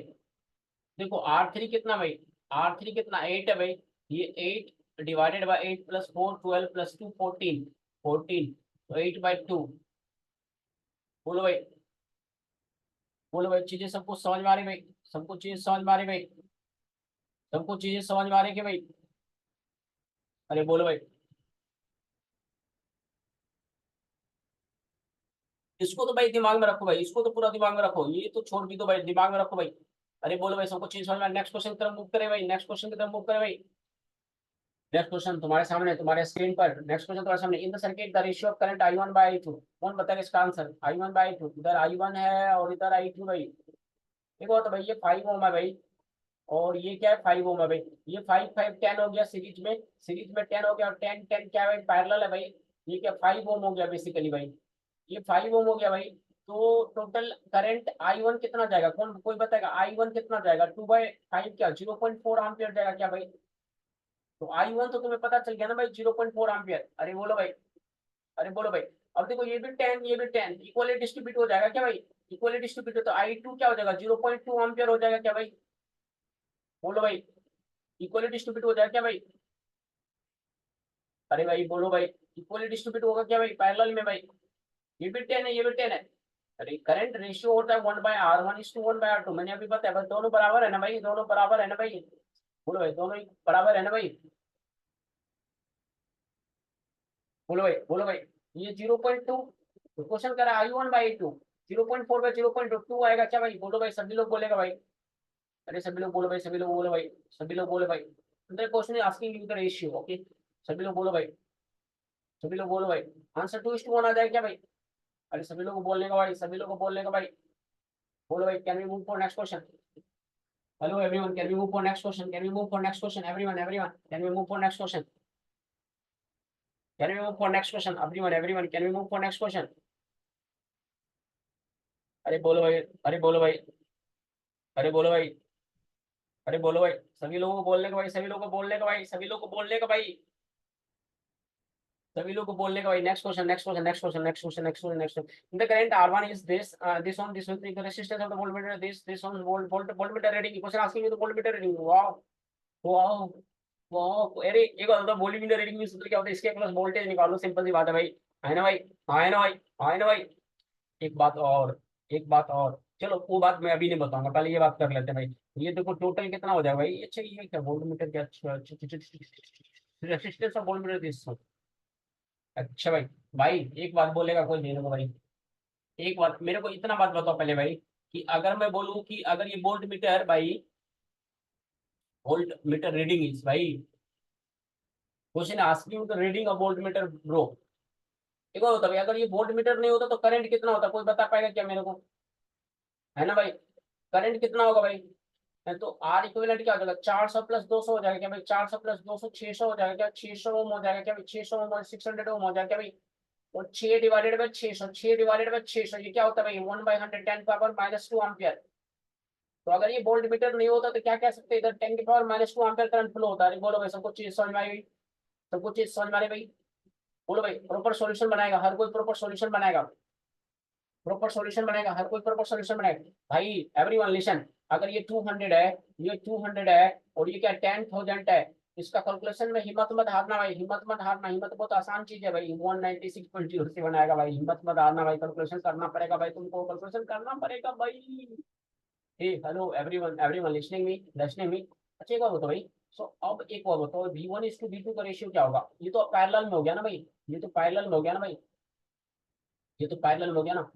देखो R3 कितना भाई, R3 कितना 8 है भाई, ये 8 / 8 + 4 12 + 2 14, 14, तो 8/2, बोलो भाई, बोलो भाई, चीजें सबको समझ में आ रही भाई, सबको चीजें समझ में आ रही भाई, सबको चीजें समझ में आ रही कि भाई, अरे बोलो भाई। इसको तो भाई दिमाग में रखो भाई, इसको तो पूरा दिमाग में रखो, ये तो छोड़ भी दो भाई, दिमाग में रखो भाई। अरे बोलो भाई, सबको चीज समझ में, नेक्स्ट क्वेश्चन की तरफ मूव करें भाई, नेक्स्ट क्वेश्चन की तरफ मूव करें भाई। नेक्स्ट क्वेश्चन तुम्हारे सामने, तुम्हारे स्क्रीन पर, नेक्स्ट क्वेश्चन तुम्हारे सामने, in the circuit the ratio of current I1/I2, कौन बताएगा इसका आंसर, I1/I2, इधर I1 है और इधर I2 भाई। देखो तो भाई ये 5 ओम है भाई, और ये क्या है 5 ओम है भाई, ये 5 5 10 हो गया सीरीज में, सीरीज में 10 हो गया, और 10 10 क्या है पैरेलल है भाई, ये क्या 5 ओम हो गया बेसिकली भाई, ये 5 ओम हो गया भाई। तो टोटल करंट I1 कितना जाएगा, कौन कोई बताएगा I1 कितना जाएगा, 2/5 क्या 0.4 एम्पियर जाएगा क्या भाई, तो I1 तो तुम्हें पता चल गया ना भाई 0.4 एम्पियर, अरे बोलो भाई, अरे बोलो भाई। अब देखो ये भी 10 ये भी 10 इक्वली डिस्ट्रीब्यूट हो जाएगा क्या भाई, इक्वली डिस्ट्रीब्यूट हो तो I2 क्या हो जाएगा 0.2 एम्पियर हो जाएगा क्या भाई, बोलो भाई, इक्वली डिस्ट्रीब्यूट हो जाएगा क्या भाई, अरे भाई बोलो भाई, इक्वली डिस्ट्रीब्यूट होगा क्या भाई पैरेलल में भाई, ये भी 10 है ये भी 10 है। अरे करंट रेशियो होता है 1/R1 = 1/R2, मैंने अभी बताया बस, दोनों बराबर है ना भाई, दोनों बराबर है ना भाई, बोलो भाई, दोनों ही बराबर है ना भाई, बोलो भाई, बोलो भाई। ये 0.2, क्वेश्चन कर रहा है I1/2, 0.4/0.2 आएगा क्या भाई, बोलो भाई, सभी लोग बोलेगा भाई, अरे सभी लोग बोलो भाई, सभी लोग बोलो भाई, सभी लोग बोलो भाई, question asking you the ratio, okay, सभी लोग बोलो भाई, सभी लोग बोलो भाई, आंसर 2:1 आ जाए क्या भाई, अरे सभी लोग को बोलने का भाई, सभी लोग को बोलने का भाई, बोलो भाई, can we move for next question, hello everyone, can we move for next question, can we move for next question, everyone everyone, can we move for next question, can we move for next question, everyone everyone, can we move for next question, अरे बोलो भाई, अरे बोलो भाई, अरे बोलो भाई, अरे बोलो भाई, सभी लोगों को बोलने का भाई, सभी लोगों को बोलने का भाई, सभी लोगों को बोलने का भाई, सभी लोग को बोलने का भाई, next question next question next question next question next question next question, the current R1 is this one the resistance of the voltmeter, this one voltmeter reading, question asking you the voltmeter reading, wow wow wow, अरे एक बात बताओ, वोल्टमीटर रीडिंग में सूत्र क्या होता है, इसके प्लस वोल्टेज निकालो, सिंपल सी बात है भाई, है ना भाई, है ना भाई, है ना भाई। एक बात और, एक बात और, चलो वो बात मैं अभी नहीं बताऊंगा, पहले ये बात कर लेते हैं भाई। ये देखो टोटल कितना हो जाएगा भाई, अच्छा ये क्या वोल्टमीटर क्या, रेसिस्टेंस ऑफ वोल्टमीटर, अच्छा भाई, भाई एक बात बोलेगा कोई नहीं होगा भाई, एक बात मेरे को इतना बात बताओ पहले भाई, कि अगर मैं बोलूं कि अगर ये वोल्ट मीटर भाई, वोल्ट मीटर रीडिंग इज भाई, question asking reading a volt meter bro. देखो होता भाई, अगर ये वोल्ट मीटर नहीं होता तो करंट कितना होता, कोई बता पाएगा क्या मेरे को? है ना भाई, करंट कितना होगा भाई? है तो आर इक्विवेलेंट क्या हो जाएगा, 400 + 200 हो जाएगा क्या भाई? 400 + 200 600 हो जाएगा क्या? 600 ओम हो जाएगा क्या भाई? 600 ओम और 600 ओम हो जाएगा क्या भाई? और 6 डिवाइडेड बाई 600, 6 डिवाइडेड बाई 600, ये क्या होता है भाई? 1/110 पावर -2 एम्पियर। तो अगर ये वोल्ट मीटर नहीं होता तो क्या कह सकते हैं, इधर 10 की पावर -2 एम्पियर करंट फ्लो होता है। बोलो भाई, सबको चीज समझ में आई भाई? सबको चीज समझ में आ रही भाई? बोलो भाई, प्रॉपर सॉल्यूशन बनाएगा हर कोई, प्रॉपर सॉल्यूशन बनाएगा, प्रॉपर सॉल्यूशन बनाएगा हर कोई, प्रॉपर सॉल्यूशन बनाएगा भाई। एवरीवन लिसन, अगर ये 200 है, ये 200 है, और ये क्या 10,000 है, इसका कैलकुलेशन में हिम्मत मत हारना भाई, हिम्मत मत हारना, हिम्मत बहुत आसान चीज है भाई। 196.0 से बनाएगा भाई, हिम्मत मत हारना भाई, कैलकुलेशन करना पड़ेगा भाई, तुमको कैलकुलेशन करना पड़ेगा भाई। Hey hello everyone, everyone listening me, listening me. अच्छा एक बात बताओ भाई, सो अब एक बात बताओ, V1:V2 का रेशियो क्या होगा? ये तो पैरेलल में हो गया ना भाई, ये तो पैरेलल में हो गया ना भाई, ये तो पैरेलल में हो गया ना।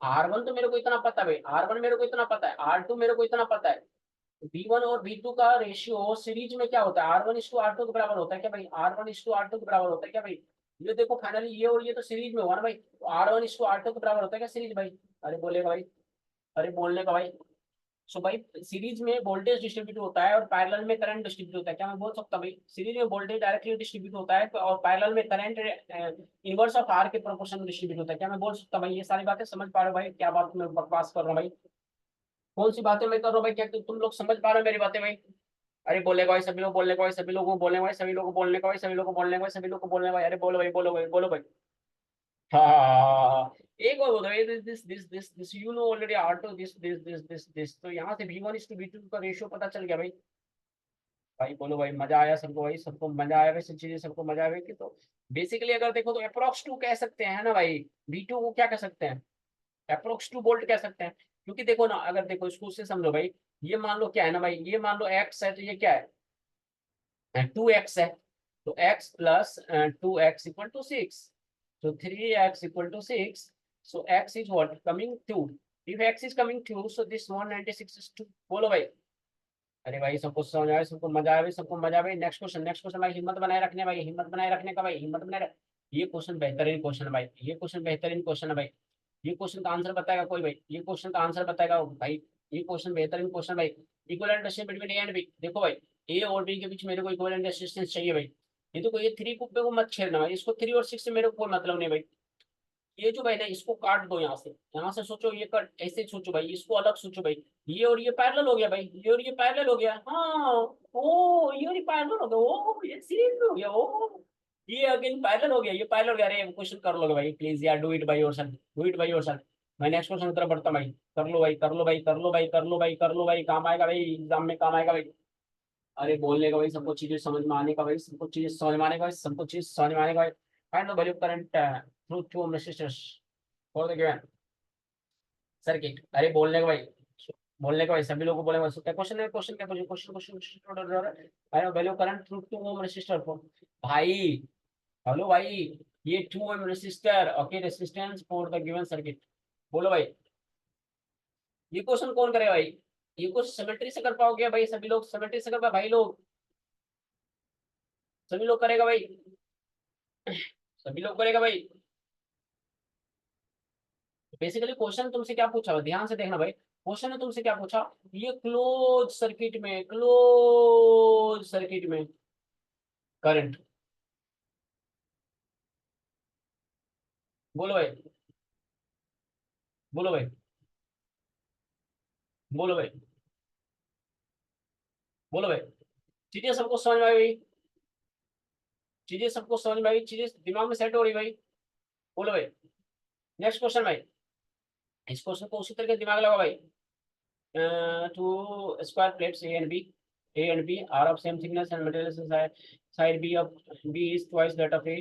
R1 तो मेरे को इतना पता है भाई, R1 मेरे को इतना पता है, R2 मेरे को इतना पता है। V1 और V2 का रेशियो सीरीज में क्या होता है? R1:R2 के बराबर होता है क्या भाई? R1:R2 के बराबर होता है क्या भाई? ये देखो फाइनली, ये और ये तो सीरीज में हुआ ना भाई, तो R1:R2 के बराबर होता है क्या सीरीज भाई? अरे बोलेगा भाई, अरे बोलने का भाई। सो भाई सीरीज में वोल्टेज डिस्ट्रीब्यूट होता है और पैरेलल में करंट डिस्ट्रीब्यूट होता है, क्या मैं बोल सकता हूँ भाई? सीरीज में वोल्टेज डायरेक्टली डिस्ट्रीब्यूट होता है और पैरेलल में करंट इनवर्स ऑफ आर के प्रोपोर्शन में डिस्ट्रीब्यूट होता है, क्या मैं बोल सकता हूँ भाई? ये सारी बातें समझ पा रहे हो भाई? क्या बात मैं बकवास कर रहा हूँ भाई? कौन सी बातें मैं कर रहा हूँ भाई? क्या तुम लोग समझ पा रहे हो मेरी बातें भाई? अरे बोले भाई सभी लोग, बोलने का भाई सभी लोगों को, बोलने का भाई सभी लोगों को, बोलने का भाई सभी लोगों को, बोलने का भाई सभी लोग को, बोलने भाई, अरे बोलो भाई, बोलो भाई, बोलो भाई। हाँ, एक और बोलो, this you know already are to this, तो यहाँ से V1:V2 का रेशियो पता चल गया भाई। भाई बोलो भाई, मजा आया सबको भाई? सबको मजा आया वैसे चीजें, सबको मजा आया कि तो बेसिकली अगर देखो तो अप्रोक्स टू कह सकते हैं ना भाई, V2 को क्या कह सकते हैं? अप्रोक्स टू वोल्ट कह सकते हैं। क्योंकि देखो ना, अगर देखो इसको उससे समझो भाई, ये मान लो क्या है ना भाई, ये मान लो एक्स है, तो ये क्या है? 2x है, तो x + 2x = 6, so 3x = 6, so x is what coming 2, if x is coming 2, so this 196 is 2। बोलो भाई। अरे भाई सबको समझ आया, सबको मजा आया भाई, सबको मजा आया भाई। नेक्स्ट क्वेश्चन, नेक्स्ट क्वेश्चन भाई, हिम्मत बनाए रखने भाई, हिम्मत बनाए रखने का भाई, हिम्मत बनाए ये क्वेश्चन बेहतरीन क्वेश्चन है भाई, ये क्वेश्चन बेहतरीन क्वेश्चन है भाई। ये क्वेश्चन का आंसर बताएगा कोई भाई? ये क्वेश्चन का आंसर बताएगा भाई? ये क्वेश्चन बेहतरीन क्वेश्चन भाई। Equivalent ratio between A and B, देखो भाई, ए और बी के बीच मेरे को इक्विवेलेंट रेजिस्टेंस चाहिए भाई। ये तो कोई 3 को मत छेड़ना भाई, इसको 3 और 6 से मेरे को कोई मतलब नहीं भाई। ये जो भाई ना, इसको काट दो यहाँ से, यहाँ से सोचो, ये कट ऐसे सोचो भाई, इसको अलग सोचो भाई। ये और ये पैरेलल हो गया भाई, ये और ये पैरेलल हो गया, हाँ। ओ ये और ये पैरेलल हो गया, ओ ये सीरीज में हो गया, ओ ये अगेन पैरेलल हो गया, ये पैरेलल हो गया। अरे क्वेश्चन कर लोगे भाई प्लीज यार, do it by yourself, do it by yourself. मैं नेक्स्ट क्वेश्चन की तरफ बढ़ता हूँ भाई। कर लो भाई, कर लो भाई, कर लो भाई, कर लो भाई, कर लो भाई, काम आएगा भाई, एग्जाम में काम आएगा भाई। अरे बोलने का भाई, सबको चीजें समझ में आने का भाई, सबको चीजें समझ में आने का भाई, सबको चीज समझ में आने का भाई। Find the value current through 2 ohm resistors for the given circuit. अरे बोलने का भाई, बोलने का भाई, सभी लोगों को बोले क्या क्वेश्चन है? क्वेश्चन क्या क्वेश्चन? क्वेश्चन अरे value current through 2 ohm resistor for भाई, हेलो भाई, ये 2 ohm resistor, okay, resistance for the given circuit. बोलो भाई, ये क्वेश्चन कौन करे भाई? ये क्वेश्चन सिमेट्री से कर पाओगे भाई? सभी लोग सिमेट्री से कर पाए भाई? लोग सभी लोग करेगा भाई? सभी लोग करेगा भाई? बेसिकली क्वेश्चन तुमसे क्या पूछा, ध्यान से देखना भाई। क्वेश्चन ने तुमसे क्या पूछा, ये क्लोज सर्किट में करंट। बोलो भाई, बोलो भाई, बोलो भाई, बोलो भाई। चीजें सबको समझ में आई भाई? चीजें सबको समझ में आई? चीजें दिमाग में सेट हो रही भाई? बोलो भाई। नेक्स्ट क्वेश्चन भाई, इस क्वेश्चन को उसी तरह दिमाग लगा भाई। Two square plates A and B are of same thickness and material side B is twice that of A.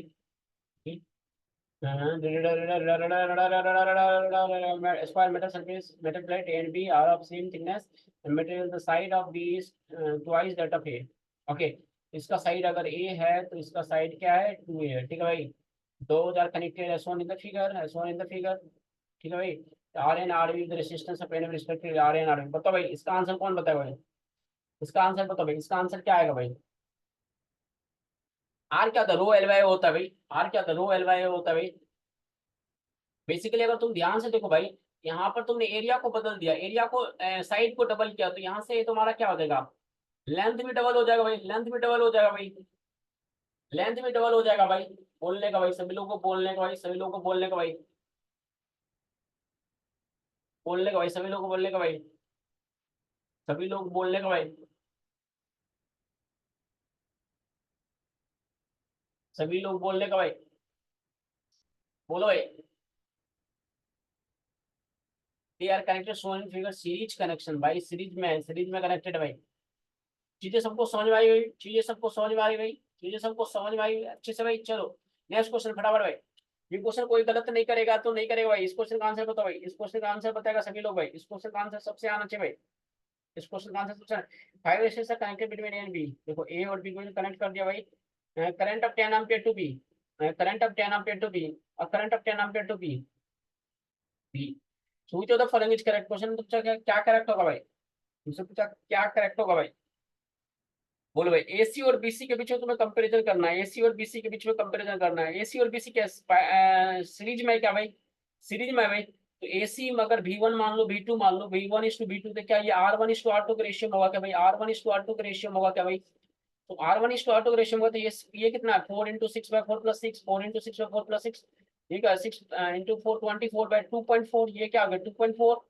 Square metal surface, metal plate A and B are of same thickness and material the side of B is twice that of A. Okay, इसका साइड अगर A है तो इसका साइड क्या है? 2A है, ठीक है भाई। दो R connected as shown in the figure, as shown in the figure, ठीक है भाई। R and R V the resistance of an respective R and R V. बताओ भाई इसका आंसर कौन बताएगा भाई? इसका आंसर बताओ भाई, इसका आंसर क्या आएगा भाई? आर क्या था, रो एल बाई होता है भाई। आर क्या था, रो एल बाई होता है भाई। बेसिकली अगर तुम ध्यान से देखो भाई, यहाँ पर तुमने एरिया को बदल दिया, एरिया को साइड को डबल किया, तो यहाँ से तुम्हारा क्या हो जाएगा, लेंथ भी डबल हो जाएगा भाई, लेंथ भी डबल हो जाएगा भाई, लेंथ भी डबल हो जाएगा भाई। बोलने का भाई, सभी लोगों को बोलने का भाई, सभी लोगों को बोलने का भाई, बोलने का भाई, सभी लोगों को बोलने का भाई, सभी लोग बोलने का भाई, सभी लोग बोलने का भाई। बोलो भाई। They are connected so in figure series connection भाई, सीरीज में है, सीरीज में कनेक्टेड है भाई। चीजें सबको समझ में आई भाई, चीजें सबको समझ में आ रही भाई, चीजें सबको समझ में आई अच्छे से भाई। चलो नेक्स्ट क्वेश्चन फटाफट भाई। ये क्वेश्चन कोई गलत नहीं करेगा तो नहीं करेगा भाई। इस क्वेश्चन का आंसर बताओ भाई, इस क्वेश्चन का आंसर बताएगा सभी लोग भाई। इस क्वेश्चन का आंसर सबसे आना चाहिए भाई। इस क्वेश्चन का आंसर सबसे, five resistors are connected between A and B. देखो ए और बी को कनेक्ट कर दिया भाई। Current of 10 ampere to B, current of 10 ampere to B, और current of 10 ampere to B, B. Such of the following is correct. Question पूछा क्या, क्या करेक्ट होगा भाई? तुमसे पूछा क्या करेक्ट होगा भाई? बोलो भाई। एसी और बीसी के बीच में तुम्हें कंपैरिजन करना है, एसी और बीसी के बीच में कंपैरिजन करना है। एसी और बीसी क्या सीरीज में है क्या भाई? सीरीज में है भाई। तो एसी में अगर V1 मान लो, V2 मान लो, V1:V2, तो क्या ये R1:R2 के रेशियो में होगा क्या भाई? R1:R2 के रेशियो में होगा क्या भाई? तो R1:R2 के रेशियो में होगा, तो ये कितना है, 4 × 6/4 + 6, 4 × 6/4 + 6, ठीक है, 6 × 4 24/2.4, ये क्या हो गया 2.4।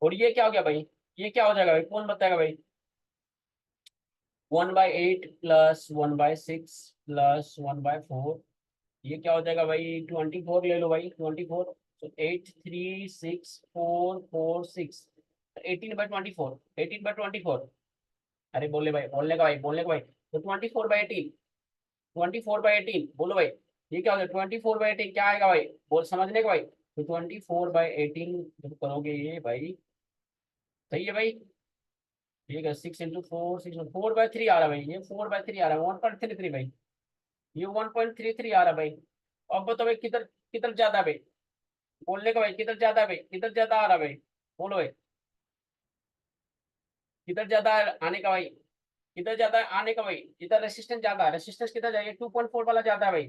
और ये क्या हो गया भाई? ये क्या हो जाएगा भाई, कौन बताएगा भाई? 1/8 +1/6 +1/4, ये क्या हो जाएगा भाई? 24 ले लो भाई, 24। तो 8 3 6 4 4 6, 18/24, 18/24। अरे बोले भाई, बोलने का भाई, बोलने का भाई। तो 24/18, 24/18 बोलो भाई। ये क्या हो गया 24/18, क्या आएगा भाई? बोल समझने का भाई। तो 24/18 जब करोगे ये भाई, सही है भाई। ठीक है, 6 × 4, 4/3 आ रहा है भाई, ये 4/3 आ रहा है, 1.33 भाई, ये 1.33 आ रहा है भाई। अब बताओ भाई किधर, किधर ज्यादा है भाई? बोलने का भाई, किधर ज्यादा है भाई, किधर ज्यादा आ रहा है भाई? बोलो भाई, किधर ज्यादा आने का भाई? किधर ज्यादा आने का भाई? इधर रेसिस्टेंस ज्यादा है, रेसिस्टेंस किधर जाएगा? 2.4 वाला ज्यादा है भाई।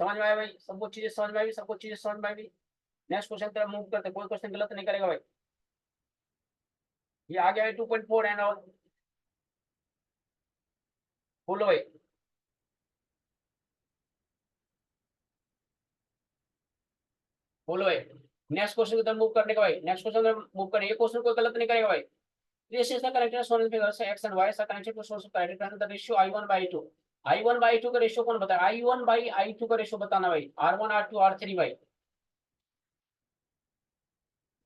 समझ में आया भाई? सबको चीजें समझ में आई, सबको चीजें समझ में आई। नेक्स्ट क्वेश्चन तरफ मूव करते, कोई क्वेश्चन गलत नहीं करेगा भाई। ये आ गया है 2.4 एंड ऑल। बोलो भाई। बोलो भाई। नेक्स्ट क्वेश्चन की तरफ मूव करने का भाई, नेक्स्ट क्वेश्चन मूव करने, ये क्वेश्चन कोई गलत नहीं करेगा भाई। This is the connected source figure से x and y are connected to source of current and the ratio I1/2। I1/2 का रेशियो कौन बताया? I1/I2 का रेशियो बताना भाई। R1 R2 R3 भाई।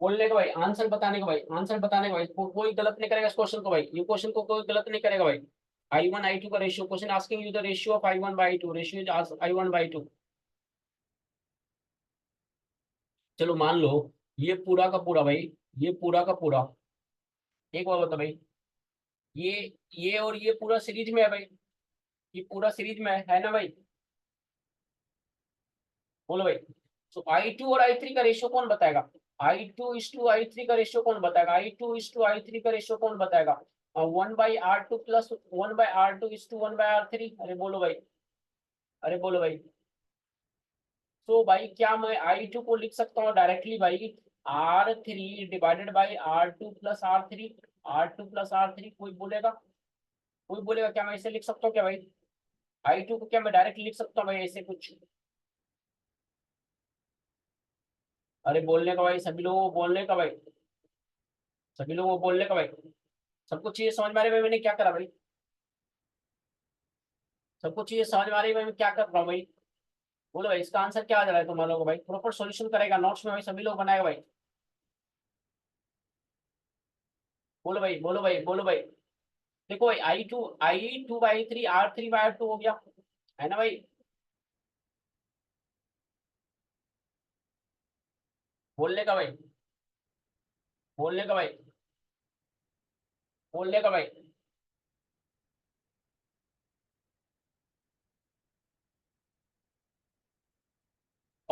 बोलने का भाई, आंसर बताने का भाई, आंसर बताने का भाई। कोई गलत नहीं करेगा इस क्वेश्चन को भाई, ये क्वेश्चन को कोई गलत नहीं करेगा भाई। I1/I2 का ratio, question asking you the ratio of I1/I2, ratio is I1/2। चलो मान लो ये पूरा का पूरा भाई, ये पूरा का पूरा, एक बार बता भाई, ये ये और ये पूरा सीरीज में है भाई, ये पूरा सीरीज में है ना भाई? बोलो भाई। तो I2 और I3 का रेशियो कौन बताएगा? I2:I3 का रेशियो कौन बताएगा? I2:I3 का रेशियो कौन बताएगा? 1/R2 plus 1/R2:1/R3। अरे बोलो भाई, अरे बोलो भाई। तो भाई क्या मैं I2 को लिख सकता हूँ डायरेक्टली भाई, R3/R2 + R3, R2 + R3। कोई बोलेगा, कोई बोलेगा क्या मैं ऐसे लिख सकता हूँ क्या भाई? I2 को क्या मैं डायरेक्टली लिख सकता हूँ भाई ऐसे कुछ? अरे बोलने का भाई, सभी लोगों को बोलने का भाई, सभी लोगों को बोलने का भाई। सबको चीजें समझ में आ रही है भाई, मैंने क्या करा भाई? सबको चीजें समझ में आ रही है भाई, मैं क्या कर रहा हूँ भाई? बोलो भाई, इसका आंसर क्या आ जा रहा है तुम लोगों को भाई? प्रॉपर सॉल्यूशन करेगा नोट्स में भाई, सभी लोग बनाएगा भाई। बोलो भाई, बोलो भाई, बोलो भाई। देखो भाई, I2/I3 R3/R2 हो गया, है ना भाई? बोलने का भाई, बोलने का भाई, बोलने का भाई।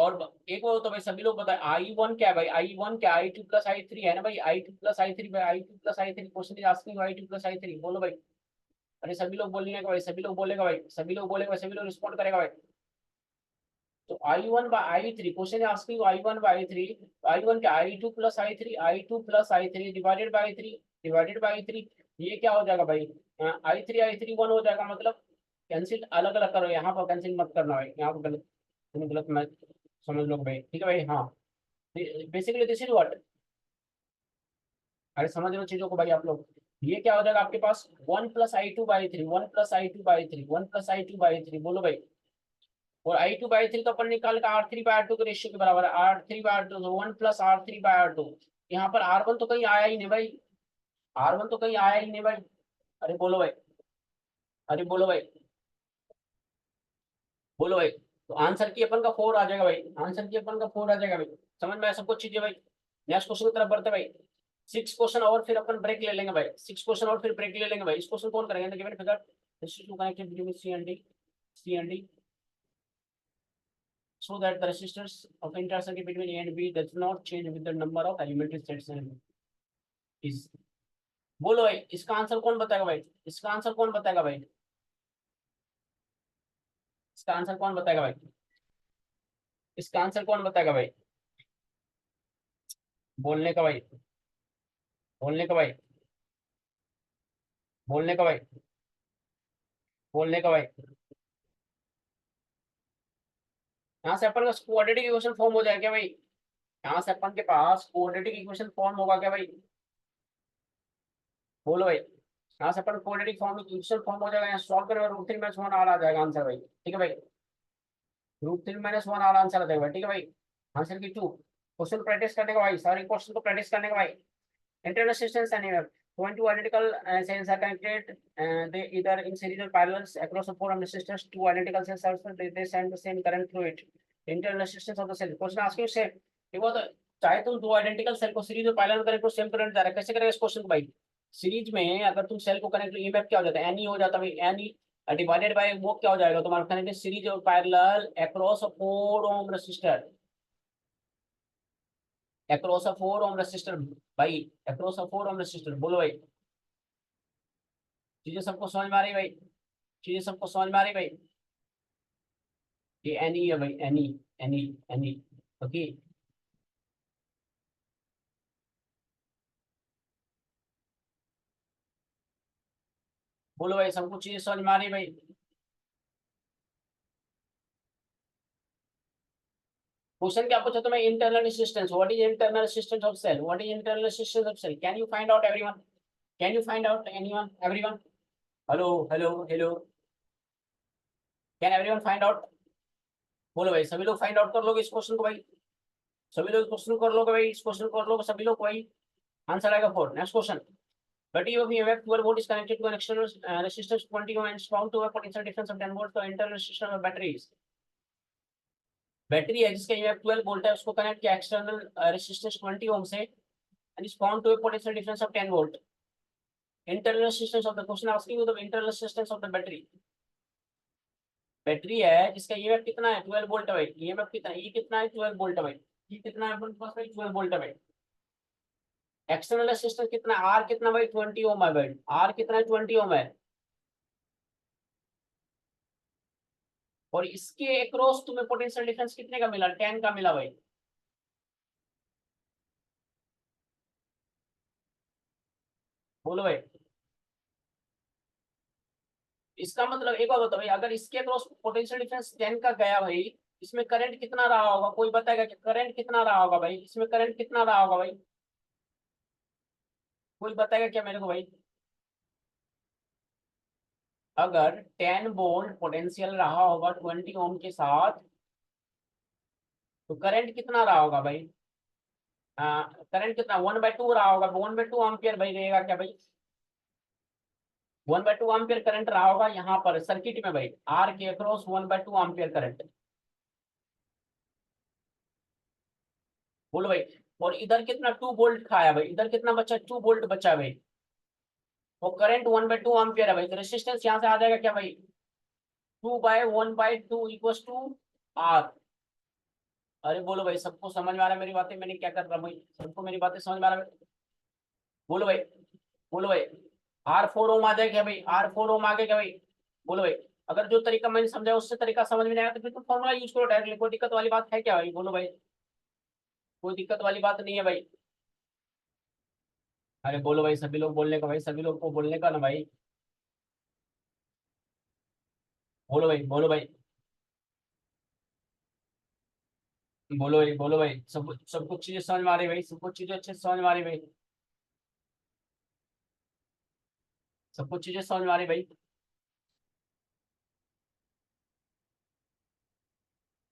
और एक वो तो भाई सभी लोग बताए I1 क्या है भाई, I1 क्या, I2 प्लस I3 है ना भाई, I2 प्लस I3 भाई, I2 plus I3 question is asking I2 plus I3, बोलो भाई। अरे सभी लोग बोलेंगे भाई, सभी लोग बोलेगा भाई, सभी लोग बोलेगा, सभी लोग रिस्पॉन्ड करेगा भाई। तो I1 by I3 question is asking I1 by I3, I1 क्या, I2 plus I3, I2 plus I3 divided by 3, divided by 3, ये क्या हो जाएगा भाई, I3 1 हो जाएगा, मतलब कैंसिल अलग अलग करो, यहाँ पर कैंसिल मत करना भाई, यहाँ पर गलत, गलत मैं समझ लो भाई, ठीक है भाई। हाँ बेसिकली दिस इज व्हाट, अरे समझ लो चीजों को भाई आप लोग। ये क्या हो जाएगा आपके पास, 1 plus I2 by 3, 1 plus I2 by 3, 1 plus I2 by 3, बोलो भाई। और I2 बाई 3 का अपन निकाल का R3 बाय R2 के रेशियो के बराबर है, R3 bye R2, 1 plus R3 bye R2। यहाँ पर R1 तो कहीं आया ही नहीं भाई, R1 तो कहीं आया ही नहीं भाई। अरे बोलो भाई, अरे बोलो भाई, बोलो भाई। तो आंसर की अपन का 4 आ जाएगा भाई, आंसर की अपन का 4 आ जाएगा भाई। समझ में आया सबको चीजें भाई। नेक्स्ट क्वेश्चन की तरफ बढ़ते भाई। 6 क्वेश्चन और फिर अपन ब्रेक ले लेंगे भाई, 6 क्वेश्चन और फिर ब्रेक ले लेंगे भाई। इस क्वेश्चन कौन करेंगे, given figure connected between C and D so that the resistance of intercircuit between A and B does not change with the number of elementary sets and is, बोलो भाई इसका आंसर कौन बताएगा भाई, इसका आंसर कौन बताएगा भाई, इसका आंसर कौन बताएगा भाई, इसका आंसर कौन बताएगा भाई, बोलने का भाई, बोलने का भाई, बोलने का भाई, बोलने का भाई। यहाँ से अपन का क्वाड्रेटिक इक्वेशन फॉर्म हो जाएगा क्या भाई, यहाँ से अपन के पास क्वाड्रेटिक इक्वेशन फॉर्म होगा क्या भाई, बोलो भाई। यहाँ से अपन क्वाड्रेटिक फॉर्म इक्वेशन फॉर्म हो जाएगा, यहाँ सॉल्व करेंगे, √3 - 1 आ जाएगा आंसर भाई, ठीक है भाई। √3 - 1 आंसर आ जाएगा भाई, ठीक है भाई। आंसर की 2 क्वेश्चन प्रैक्टिस करने का भाई, सारे क्वेश्चन को प्रैक्टिस करने का भाई। Internal resistance anywhere. When two identical cells are connected, they either in series or parallel across a 4 ohm resistance. Two identical cells also they send the same current through it. Internal resistance of the cell. Question asking same. देखो तो चाहे तुम दो आइडेंटिकल सेल को सीरीज और पैरेलल करें तो सेम करंट जा रहा है, कैसे करेगा इस क्वेश्चन को भाई। सीरीज में अगर तुम सेल को कनेक्ट, ईएमएफ क्या हो जाता है, एन ई हो जाता है भाई, एन ई डिवाइडेड बाय वो क्या हो जाएगा तुम्हारा, कनेक्टेड सीरीज और parallel across a 4 ohm resistor, across a 4 ohm resistor भाई, अक्रॉस अ 4 ओम रेसिस्टर, बोलो भाई। चीजें सबको समझ में आ रही भाई, चीजें सबको समझ में आ रही भाई। ये एनी है भाई, एनी, एनी, एनी, ओके। बोलो भाई सबको चीजें समझ में आ रही भाई। क्वेश्चन क्या पूछा तुम्हें, internal resistance, what is internal resistance of cell, what is internal resistance of cell, can you find out everyone, can you find out anyone, everyone, hello hello hello, can everyone find out, बोलो भाई सभी लोग फाइंड आउट कर लोगे इस क्वेश्चन को भाई, सभी लोग क्वेश्चन कर लोगे भाई, इस क्वेश्चन कर लोगे सभी लोग भाई। आंसर आएगा 4। Next question. Battery of EMF 12 volt is connected to an external resistance 20 ohm and is found to have potential difference of 10 volts. The internal resistance of battery is, battery है जिसका ईएमएफ 12 वोल्ट है, उसको कनेक्ट किया एक्सटर्नल रेजिस्टेंस 20 ओम से and is found to a potential difference of 10 volt. Internal resistance of the question asking you the internal resistance of the battery, battery है जिसका ईएमएफ कितना है 12 वोल्ट है भाई, ईएमएफ कितना है, ये कितना है 12 वोल्ट है भाई, ये कितना है अपने पास भाई 12 वोल्ट है भाई। एक्सटर्नल रेजिस्टेंस कितना है, आर कितना भाई 20 ओम है भाई, आर कितना है 20 ओम है, और इसके अक्रॉस तुम्हें पोटेंशियल डिफरेंस कितने का मिला, 10 का मिला भाई। बोलो भाई, इसका मतलब एक बार बताओ भाई, अगर इसके अक्रॉस पोटेंशियल डिफरेंस 10 का गया भाई, इसमें करंट कितना रहा होगा, कोई बताएगा कि करंट कितना रहा होगा भाई, इसमें करंट कितना रहा होगा भाई, कोई बताएगा क्या मेरे को भाई। अगर 10 वोल्ट पोटेंशियल रहा होगा 20 ओम के साथ, तो करंट कितना रहा होगा भाई, करंट कितना 1/2 रहा होगा, 1/2 एम्पियर भाई रहेगा क्या भाई, 1/2 एम्पियर करंट रहा होगा यहाँ पर सर्किट में भाई, आर के अक्रॉस 1/2 एम्पियर करंट, बोलो भाई। और इधर कितना 2 वोल्ट खाया भाई, इधर कितना बचा 2 वोल्ट बचा भाई, वो करंट 1/2 एम्पियर है भाई, तो रेसिस्टेंस यहाँ से आ जाएगा क्या भाई, 2/1/2 इक्वल टू आर, अरे बोलो भाई, सबको समझ में आ रहा है मेरी बातें, मैंने क्या कर रहा हूँ भाई, सबको मेरी बातें समझ में आ रहा है? बोलो भाई, बोलो भाई। R4 ओम आ जाए क्या भाई, R4 ओम आ गया क्या भाई? बोलो भाई। अगर जो तरीका मैंने समझा उससे तरीका समझ में नहीं आया तो फिर तो फॉर्मूला यूज करो डायरेक्टली, कोई दिक्कत वाली बात है क्या भाई? बोलो भाई, कोई दिक्कत वाली बात नहीं है भाई। अरे बोलो भाई, सभी लोग बोलने का भाई, सभी लोग को बोलने का ना भाई। बोलो भाई, बोलो भाई, बोलो भाई, बोलो भाई, सब कुछ चीजें समझ में आ रही भाई, सब कुछ चीजें अच्छे से समझ में आ रही भाई, सब कुछ चीजें समझ में आ रही भाई।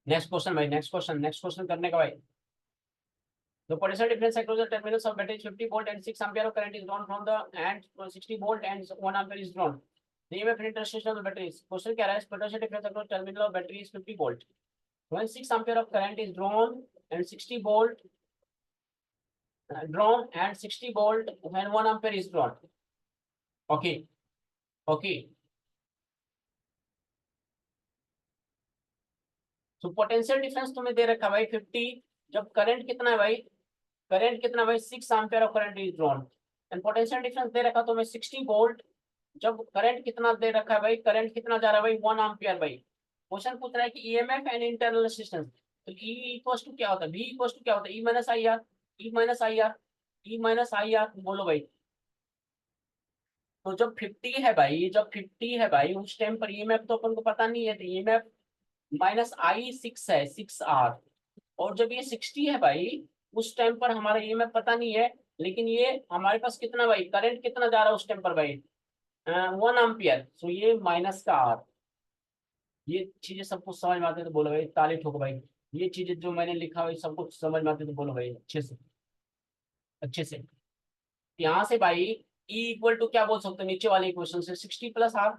नेक्स्ट क्वेश्चन भाई, नेक्स्ट क्वेश्चन करने का भाई। The potential difference across the terminals of battery is 50 volt and 6 ampere of current is drawn from the and 60 volt and 1 ampere is drawn. The EMF and resistance of the batteries. Question क्या रहा है? Potential difference across terminal of battery is 50 volt. When 6 ampere of current is drawn and 60 volt drawn and 60 volt when 1 ampere is drawn. Okay, okay. So potential difference तुम्हें दे रखा है भाई 50, जब करंट कितना है भाई? करंट कितना भाई? 6 ampere of current is drawn and potential difference दे रखा तुम्हें 60 वोल्ट, जब करंट कितना दे रखा है भाई? करंट कितना जा रहा है भाई? 1 एम्पियर भाई। क्वेश्चन पूछ रहा है कि ईएमएफ एंड इंटरनल रेजिस्टेंस, तो ई इक्वल्स टू क्या होता है? वी इक्वल्स टू क्या होता है? E minus I R, E minus I R, E minus I R. बोलो भाई। तो जब 50 है भाई, जब 50 है भाई उस टाइम पर ईएमएफ तो अपन को पता नहीं है, तो ईएमएफ माइनस आई 6 है, 6 आर। और जब ये 60 है भाई उस टाइम पर हमारा ईएमएफ पता नहीं है, लेकिन ये हमारे पास कितना भाई? करंट कितना जा रहा है उस टाइम पर भाई? 1 एम्पियर। सो ये माइनस का आर। ये चीजें सबको समझ में आती है तो बोलो भाई ताली ठोको भाई। ये चीजें जो मैंने लिखा हुआ सबको समझ में आती है तो बोलो भाई अच्छे से, अच्छे से। यहाँ से भाई ई इक्वल टू क्या बोल सकते हो नीचे वाले इक्वेशन से? 60 + आर,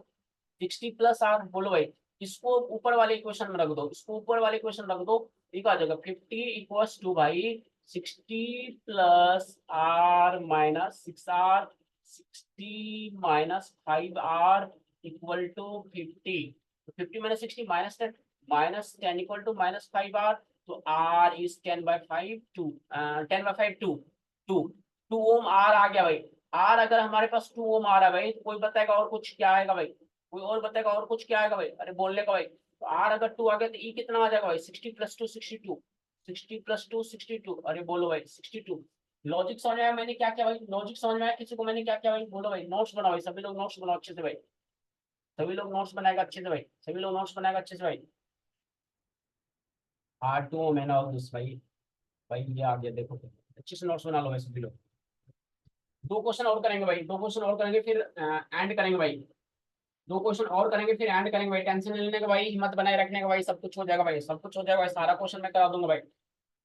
60 + आर। बोलो भाई, इसको ऊपर वाले इक्वेशन में रख दो, इसको ऊपर वाले इक्वेशन रख दो, ये आ जाएगा 50 इक्वल्स टू भाई 60 + R - 6 R, 60 - 5 R equal to 50। तो 50 - 60 -10, -10 इक्वल टू -5 आर। तो R is 10/5 two, 10/5 two, two, 2 ohm R आ गया भाई। आर अगर हमारे पास 2 ओम आ रहा है भाई तो कोई बताएगा और कुछ क्या आएगा भाई? कोई और बताएगा और कुछ क्या आएगा भाई? अरे बोलने का भाई। तो आर अगर 2 आ गया तो ई कितना आ जाएगा भाई? 60 + 2 62, 60 + 2 62। अरे बोलो भाई 62। लॉजिक समझ में आया मैंने क्या क्या भाई? लॉजिक समझ में आया किसी को मैंने क्या क्या भाई? बोलो भाई, नोट्स बनाओ भाई, सभी लोग नोट्स बनाओ अच्छे से भाई, सभी लोग नोट्स बनाएगा अच्छे से भाई, सभी लोग नोट्स बनाएगा अच्छे से भाई। R2 मैंने और दिस भाई, भाई ये आ गया देखो, अच्छे से नोट्स बना लो भाई सभी लोग। दो क्वेश्चन और करेंगे भाई, दो क्वेश्चन और करेंगे फिर एंड करेंगे भाई। दो क्वेश्चन और करेंगे फिर एंड करेंगे भाई। टेंशन नहीं लेने का भाई, हिम्मत बनाए रखने का भाई, सब कुछ हो जाएगा भाई, सब कुछ हो जाएगा भाई, सारा क्वेश्चन मैं करा दूंगा भाई।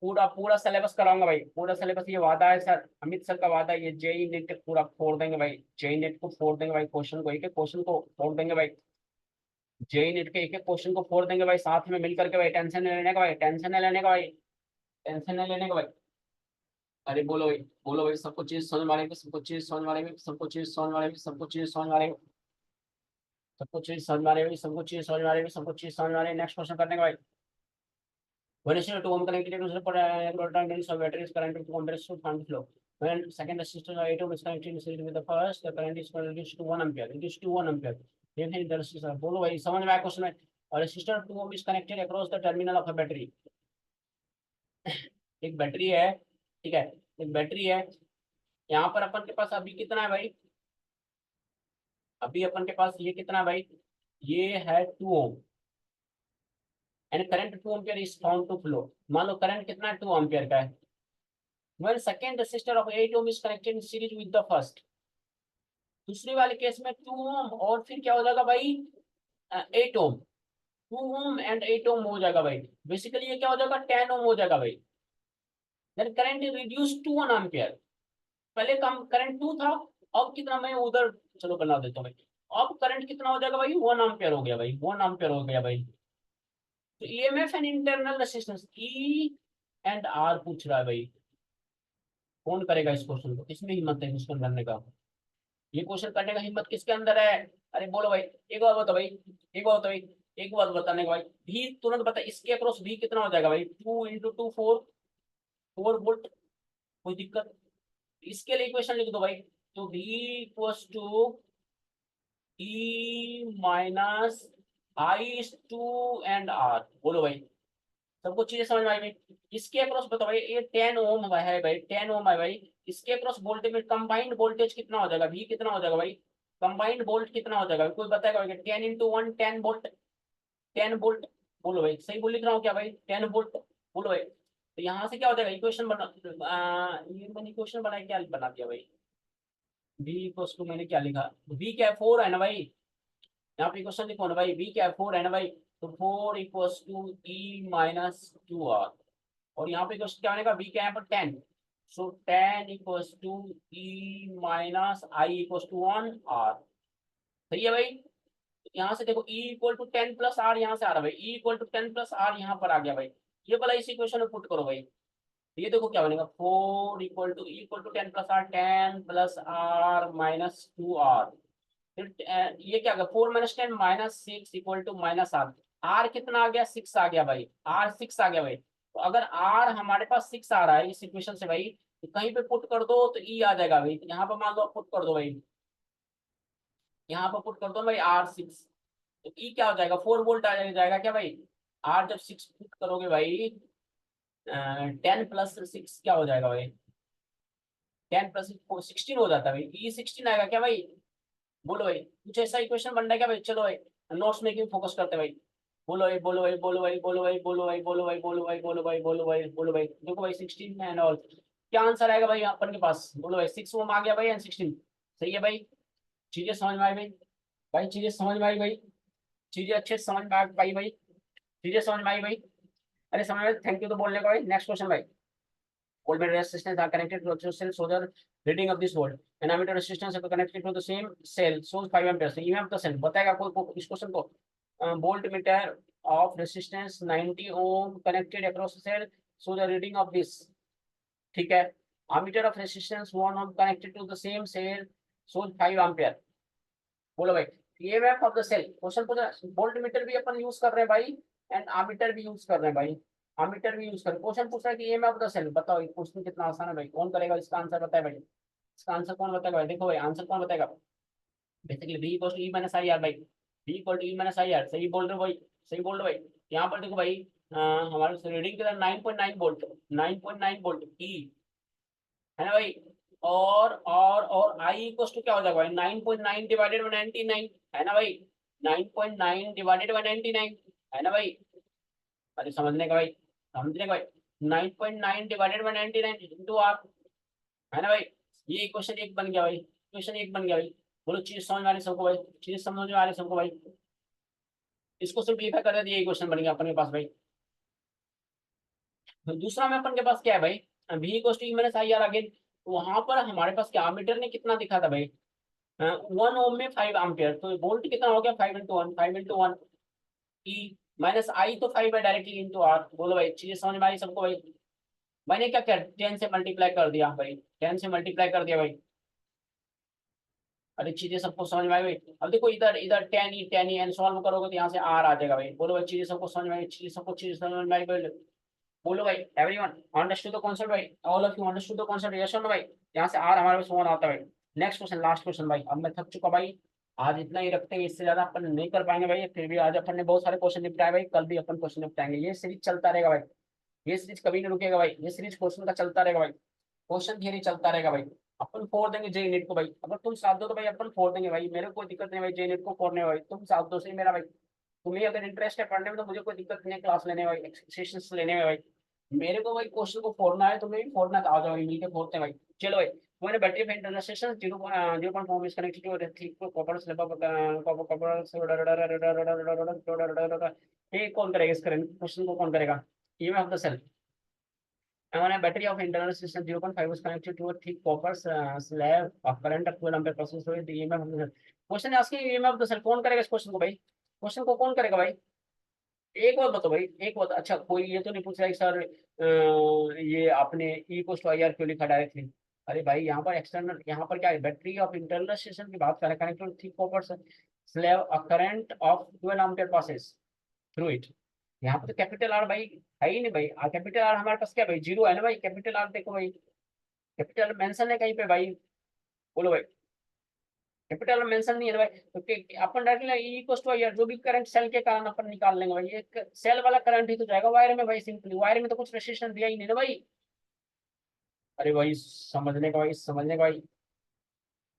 पूरा पूरा सिलेबस कराऊंगा भाई, पूरा सिलेबस। ये वादा है सर, अमित सर का वादा है, ये जेई नेट पूरा फोड़ देंगे भाई, जेई नेट को फोड़ देंगे भाई, क्वेश्चन को, एक एक क्वेश्चन को फोड़ देंगे भाई। जेई नेट के एक एक क्वेश्चन को फोड़ देंगे भाई, साथ में मिल करके भाई। टेंशन नहीं लेने का भाई, टेंशन नहीं लेने का भाई, टेंशन नहीं लेने का भाई। अरे बोलो भाई, बोलो भाई, सबको चीज समझ मारेंगे, सबको चीज समझ मारेंगे, सबको चीज समझ मारेंगे, सबको चीज समझ मारेंगे, सबको चीज समझ मारेंगे, सबको चीज समझ मारेंगे, सबको चीज समझ मारेंगे। नेक्स्ट क्वेश्चन करने का भाई। When is to home connected to the batteries of batteries current to compress to fund flow. When second resistor or 8 ohm is connected in series with the first, the current is reduced to 1 ampere. It is to 1 ampere. Then the resistor. बोलो भाई समझ में आया क्वेश्चन में? A resistor 2 ohm is connected across the terminal of a battery. एक बैटरी है, ठीक है, एक बैटरी है। यहाँ पर अपन के पास अभी कितना है भाई? अभी अपन के पास ये कितना है भाई? ये है 2 ohm and current 2 ampere is found to flow. मान लो करंट कितना है? 2 एम्पियर का है। When second resistor of 8 ohm is connected in series with the first, दूसरे वाले केस में 2 ओम और फिर क्या हो जाएगा भाई? 8 ओम। 2 ओम एंड 8 ओम हो जाएगा भाई। बेसिकली ये क्या हो जाएगा? 10 ओम हो जाएगा भाई। Then current reduce to 1 ampere. पहले कम करंट 2 था, अब कितना? मैं उधर चलो बना देता हूँ भाई। अब करंट कितना हो जाएगा भाई? 1 एम्पियर हो गया भाई, 1 एम्पियर हो गया भाई। तो EMF and internal resistance E and R पूछ रहा है भाई। कौन करेगा इस क्वेश्चन को? किसमें हिम्मत है क्वेश्चन करने का? ये क्वेश्चन करने का हिम्मत किसके अंदर है? अरे बोलो भाई, एक बार बताओ भाई, एक बार बताओ भाई। एक बात बताने का भाई, भी तुरंत बता इसके अक्रॉस भी कितना हो जाएगा भाई, 2 × 2 4, 4 वोल्ट। कोई दिक्कत? इसके लिए इक्वेशन लिख दो भाई, तो V equals to E minus I two and R. बोलो भाई, सबको चीजें समझ में आई भाई? इसके अक्रॉस बताओ भाई, ये 10 ओम है भाई, 10 ओम है भाई। इसके अक्रॉस वोल्टेज में कंबाइंड वोल्टेज कितना हो जाएगा, V कितना हो जाएगा भाई? कंबाइंड वोल्ट कितना हो जाएगा, कोई बताएगा भाई? 10 × 1 10 वोल्ट, 10 वोल्ट। बोलो भाई, सही बोल लिख रहा हूँ क्या भाई? 10 वोल्ट। बोलो भाई, तो यहाँ से क्या हो जाएगा इक्वेशन बना, ये मैंने इक्वेशन बनाया, क्या बना दिया भाई? V इक्वल्स टू, मैंने क्या लिखा? V क्या है? 4 है ना भाई? यहाँ पे क्वेश्चन लिखो ना भाई, V क्या है? 4 है ना भाई? तो 4 equals to E minus 2R। और यहाँ पे क्वेश्चन क्या बनेगा? V क्या है यहाँ पर? 10। So 10 equals to E minus I equals to 1R। सही है भाई? यहाँ से देखो E इक्वल टू 10 + R, यहाँ से आ रहा है भाई, E इक्वल टू 10 + R यहाँ पर आ गया भाई। ये वाला इस इक्वेशन में पुट करो भाई, ये देखो क्या बनेगा, 4 equal to E equal to 10 + R, 10 + R - 2R। फिर ये क्या आ गया, 4 - 10 -6 इक्वल टू -R। R कितना आ गया? 6 आ गया भाई, R 6 आ गया भाई। तो अगर R हमारे पास 6 आ रहा है इस इक्वेशन से भाई, तो कहीं पे पुट कर दो तो E आ जाएगा भाई। तो यहाँ पर मान लो पुट कर दो भाई, यहाँ पर पुट कर दो भाई R 6, तो E क्या हो जाएगा? 4 वोल्ट आ जाएगा क्या भाई? R जब 6 पुट करोगे भाई, 10 + 6 क्या हो जाएगा भाई? 10 + 6 16 हो जाता है भाई, E 16 आएगा क्या भाई? बोलो भाई, कुछ ऐसा इक्वेशन बन रहा है क्या भाई? चलो भाई, नोट्स मेकिंग फोकस करते हैं भाई। बोलो भाई, बोलो भाई, बोलो भाई, बोलो भाई, बोलो भाई, बोलो भाई, बोलो भाई, बोलो भाई, बोलो भाई, बोलो भाई, देखो भाई 16 एंड ऑल। क्या आंसर आएगा भाई अपन के पास? बोलो भाई, 6 ओम आ गया भाई एंड 16। सही है भाई? चीजें समझ में आई भाई? भाई चीजें समझ में आई भाई? चीजें अच्छे से समझ में आ पाई भाई? चीजें समझ में आई भाई? अरे समझ में, थैंक यू तो बोलने का भाई। नेक्स्ट क्वेश्चन भाई, voltmeter resistance are connected to the cell, so the reading of this volt and ammeter resistance are connected to the same cell, so 5 amperes। तो EMF the cell बताएगा कोई इस क्वेश्चन को? voltmeter of resistance 90 ohm connected across the cell, so the reading of this। ठीक है, ammeter of resistance 1 ohm connected to the same cell, so 5 ampere। बोलो भाई, EMF of the cell question पूछा। वोल्ट मीटर भी अपन यूज कर रहे हैं भाई, एंड आमीटर भी यूज कर रहे हैं भाई। आमीटर भी यूज कर रहे हैं। क्वेश्चन पूछ रहा है कि EMF ऑफ द सेल बताओ। ये क्वेश्चन कितना आसान है भाई, कौन करेगा इसका आंसर? बताए भाई, इसका आंसर कौन बताएगा भाई? देखो भाई, आंसर कौन बताएगा? Basically V equal to E minus I R भाई, V equal to E minus I R. सही बोल रहे हो भाई, सही बोल रहे हो भाई। यहाँ पर देखो भाई, हमारे रीडिंग के 9.9 वोल्ट, 9.9 वोल्ट E है ना भाई। और आई इक्वल टू क्या हो जाएगा भाई? 9.9 डिवाइडेड बाई 99 है ना भाई, 9.9 डिवाइडेड बाई 99 है ना भाई। अरे समझने का भाई, समझने का भाई, 9.9 डिवाइडेड बाई 99 इंटू आर है ना भाई। ये क्वेश्चन एक बन गया भाई, क्वेश्चन एक बन गया भाई। बोलो चीज समझ में आ रही सबको भाई? चीज समझ में आ रही सबको भाई? इसको सिंप्लीफाई कर दिया, ये क्वेश्चन बन गया अपने पास भाई। तो दूसरा में अपन के पास क्या है भाई? V equal to E minus I R again. वहां पर हमारे पास क्या, मीटर ने कितना दिखा था भाई? 1 ओम में 5 एम्पियर, तो वोल्ट कितना हो गया? 5 × 1, 5 × 1 E माइनस आई तो 5 है डायरेक्टली इंटू आर। बोलो भाई, चीजें समझ में आई सबको भाई? मैंने क्या किया, 10 से मल्टीप्लाई कर दिया भाई, 10 से मल्टीप्लाई कर दिया भाई। अरे चीजें सबको समझ में आई भाई? अब देखो, इधर इधर 10 एन सॉल्व करोगे तो यहाँ से आर आ जाएगा भाई। बोलो भाई, चीजें सबको समझ में आई? चीजें सबको चीजें समझ में आई भाई? बोलो भाई, एवरीवन अंडरस्टूड द कॉन्सेप्ट भाई? All of you understood the concept? Yes और नो भाई? यहाँ से आर हमारे पास वन आता है भाई। नेक्स्ट क्वेश्चन, लास्ट क्वेश्चन भाई, अब मैं थक चुका भाई। आज इतना ही रखते हैं, इससे ज्यादा अपन नहीं कर पाएंगे भाई। फिर भी आज अपन ने बहुत सारे क्वेश्चन निपटाए भाई, कल भी अपन क्वेश्चन निपटाएंगे। ये सीरीज चलता रहेगा भाई, ये सीरीज कभी नहीं रुकेगा भाई। ये सीरीज क्वेश्चन का चलता रहेगा भाई, क्वेश्चन थियरी चलता रहेगा भाई। अपन फोड़ देंगे जे नीट को भाई, अगर तुम साथ दो तो भाई अपन फोड़ देंगे भाई। मेरे को कोई दिक्कत नहीं भाई जे नीट को फोड़ने में भाई, तुम साथ दो सही मेरा भाई। तुम्हें अगर इंटरेस्ट है पढ़ने में तो मुझे कोई दिक्कत नहीं है क्लास लेने में भाई, सेशंस लेने में भाई। मेरे को भाई क्वेश्चन को फोड़ना है, तुम्हें भी फोड़ना तो आ जाओ भाई, मिलके फोड़ते हैं भाई। चलो भाई, मैंने battery of internal session 0.4 is connected to ठीक कॉपर स्लैब ऑफ कॉपर। ये कौन करेगा इसका क्वेश्चन को, कौन करेगा? EMF of the cell, and when a battery of internal resistance 0.5 is connected to a thick copper slab of current of 12 ampere passes through it, the EMF of the cell। Question है asking EMF of the cell, कौन करेगा इस क्वेश्चन को भाई? क्वेश्चन को कौन करेगा भाई? एक बात बताओ भाई, एक बात। अच्छा, कोई ये तो नहीं पूछ रहा है सर ये आपने E equal to I R क्यों लिखा डायरेक्टली? अरे भाई, यहाँ पर एक्सटर्नल, यहाँ पर क्या है, बैटरी ऑफ इंटरनल रेजिस्टेंस की बात करें, connected thick copper slab a current of 12 ampere passes. Through it. यहाँ पे तो कैपिटल आर भाई है ही नहीं भाई, कैपिटल आर हमारे पास क्या भाई, जीरो है ना भाई, कैपिटल आर देखो भाई, कैपिटल मेंशन है कहीं पे भाई, बोलो भाई, कैपिटल मेंशन नहीं है भाई, तो अपन डायरेक्टली ई इक्वल्स टू यार जो भी करंट सेल के कारण अपन निकाल लेंगे भाई, एक सेल वाला करंट ही तो जाएगा वायर में भाई, सिंपली वायर में तो कुछ रेस्ट्रिक्शन दिया ही नहीं ना भाई। अरे भाई समझने का भाई, समझने का भाई,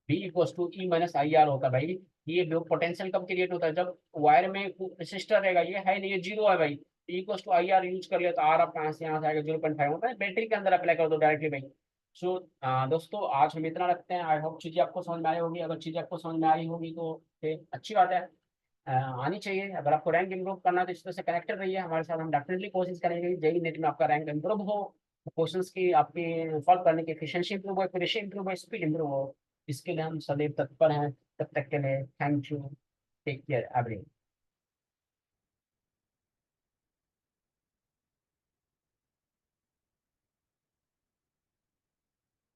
B equals to E minus I R होता है भाई। ये जो पोटेंशियल कब क्रिएट होता है, जब वायर में रेसिस्टर रहेगा, ये है नहीं, ये जीरो है भाई, equals to I R use कर लिया तो आर आप कहाँ से यहाँ से आएगा, 0.5 होता है, बैटरी के अंदर अप्लाई कर दो डायरेक्टली भाई। सो दोस्तों आज हम इतना रखते हैं, आई होप चीजें आपको समझ में आई होगी, अगर चीजें आपको समझ में आई होगी तो फिर अच्छी बात है, आनी चाहिए। अगर आपको रैंक इंप्रूव करना है तो इस तरह से कनेक्टेड रहिए हमारे साथ, हम डेफिनेटली कोशिश करेंगे जेई नेट में आपका रैंक इंप्रूव हो, क्वेश्चंस की आपकी सॉल्व करने की एफिशिएंसी इंप्रूव हो, एक्यूरेसी इंप्रूव हो, स्पीड इंप्रूव हो, इसके लिए हम सदैव तत्पर हैं। तब तक के लिए thank you, take care everyone.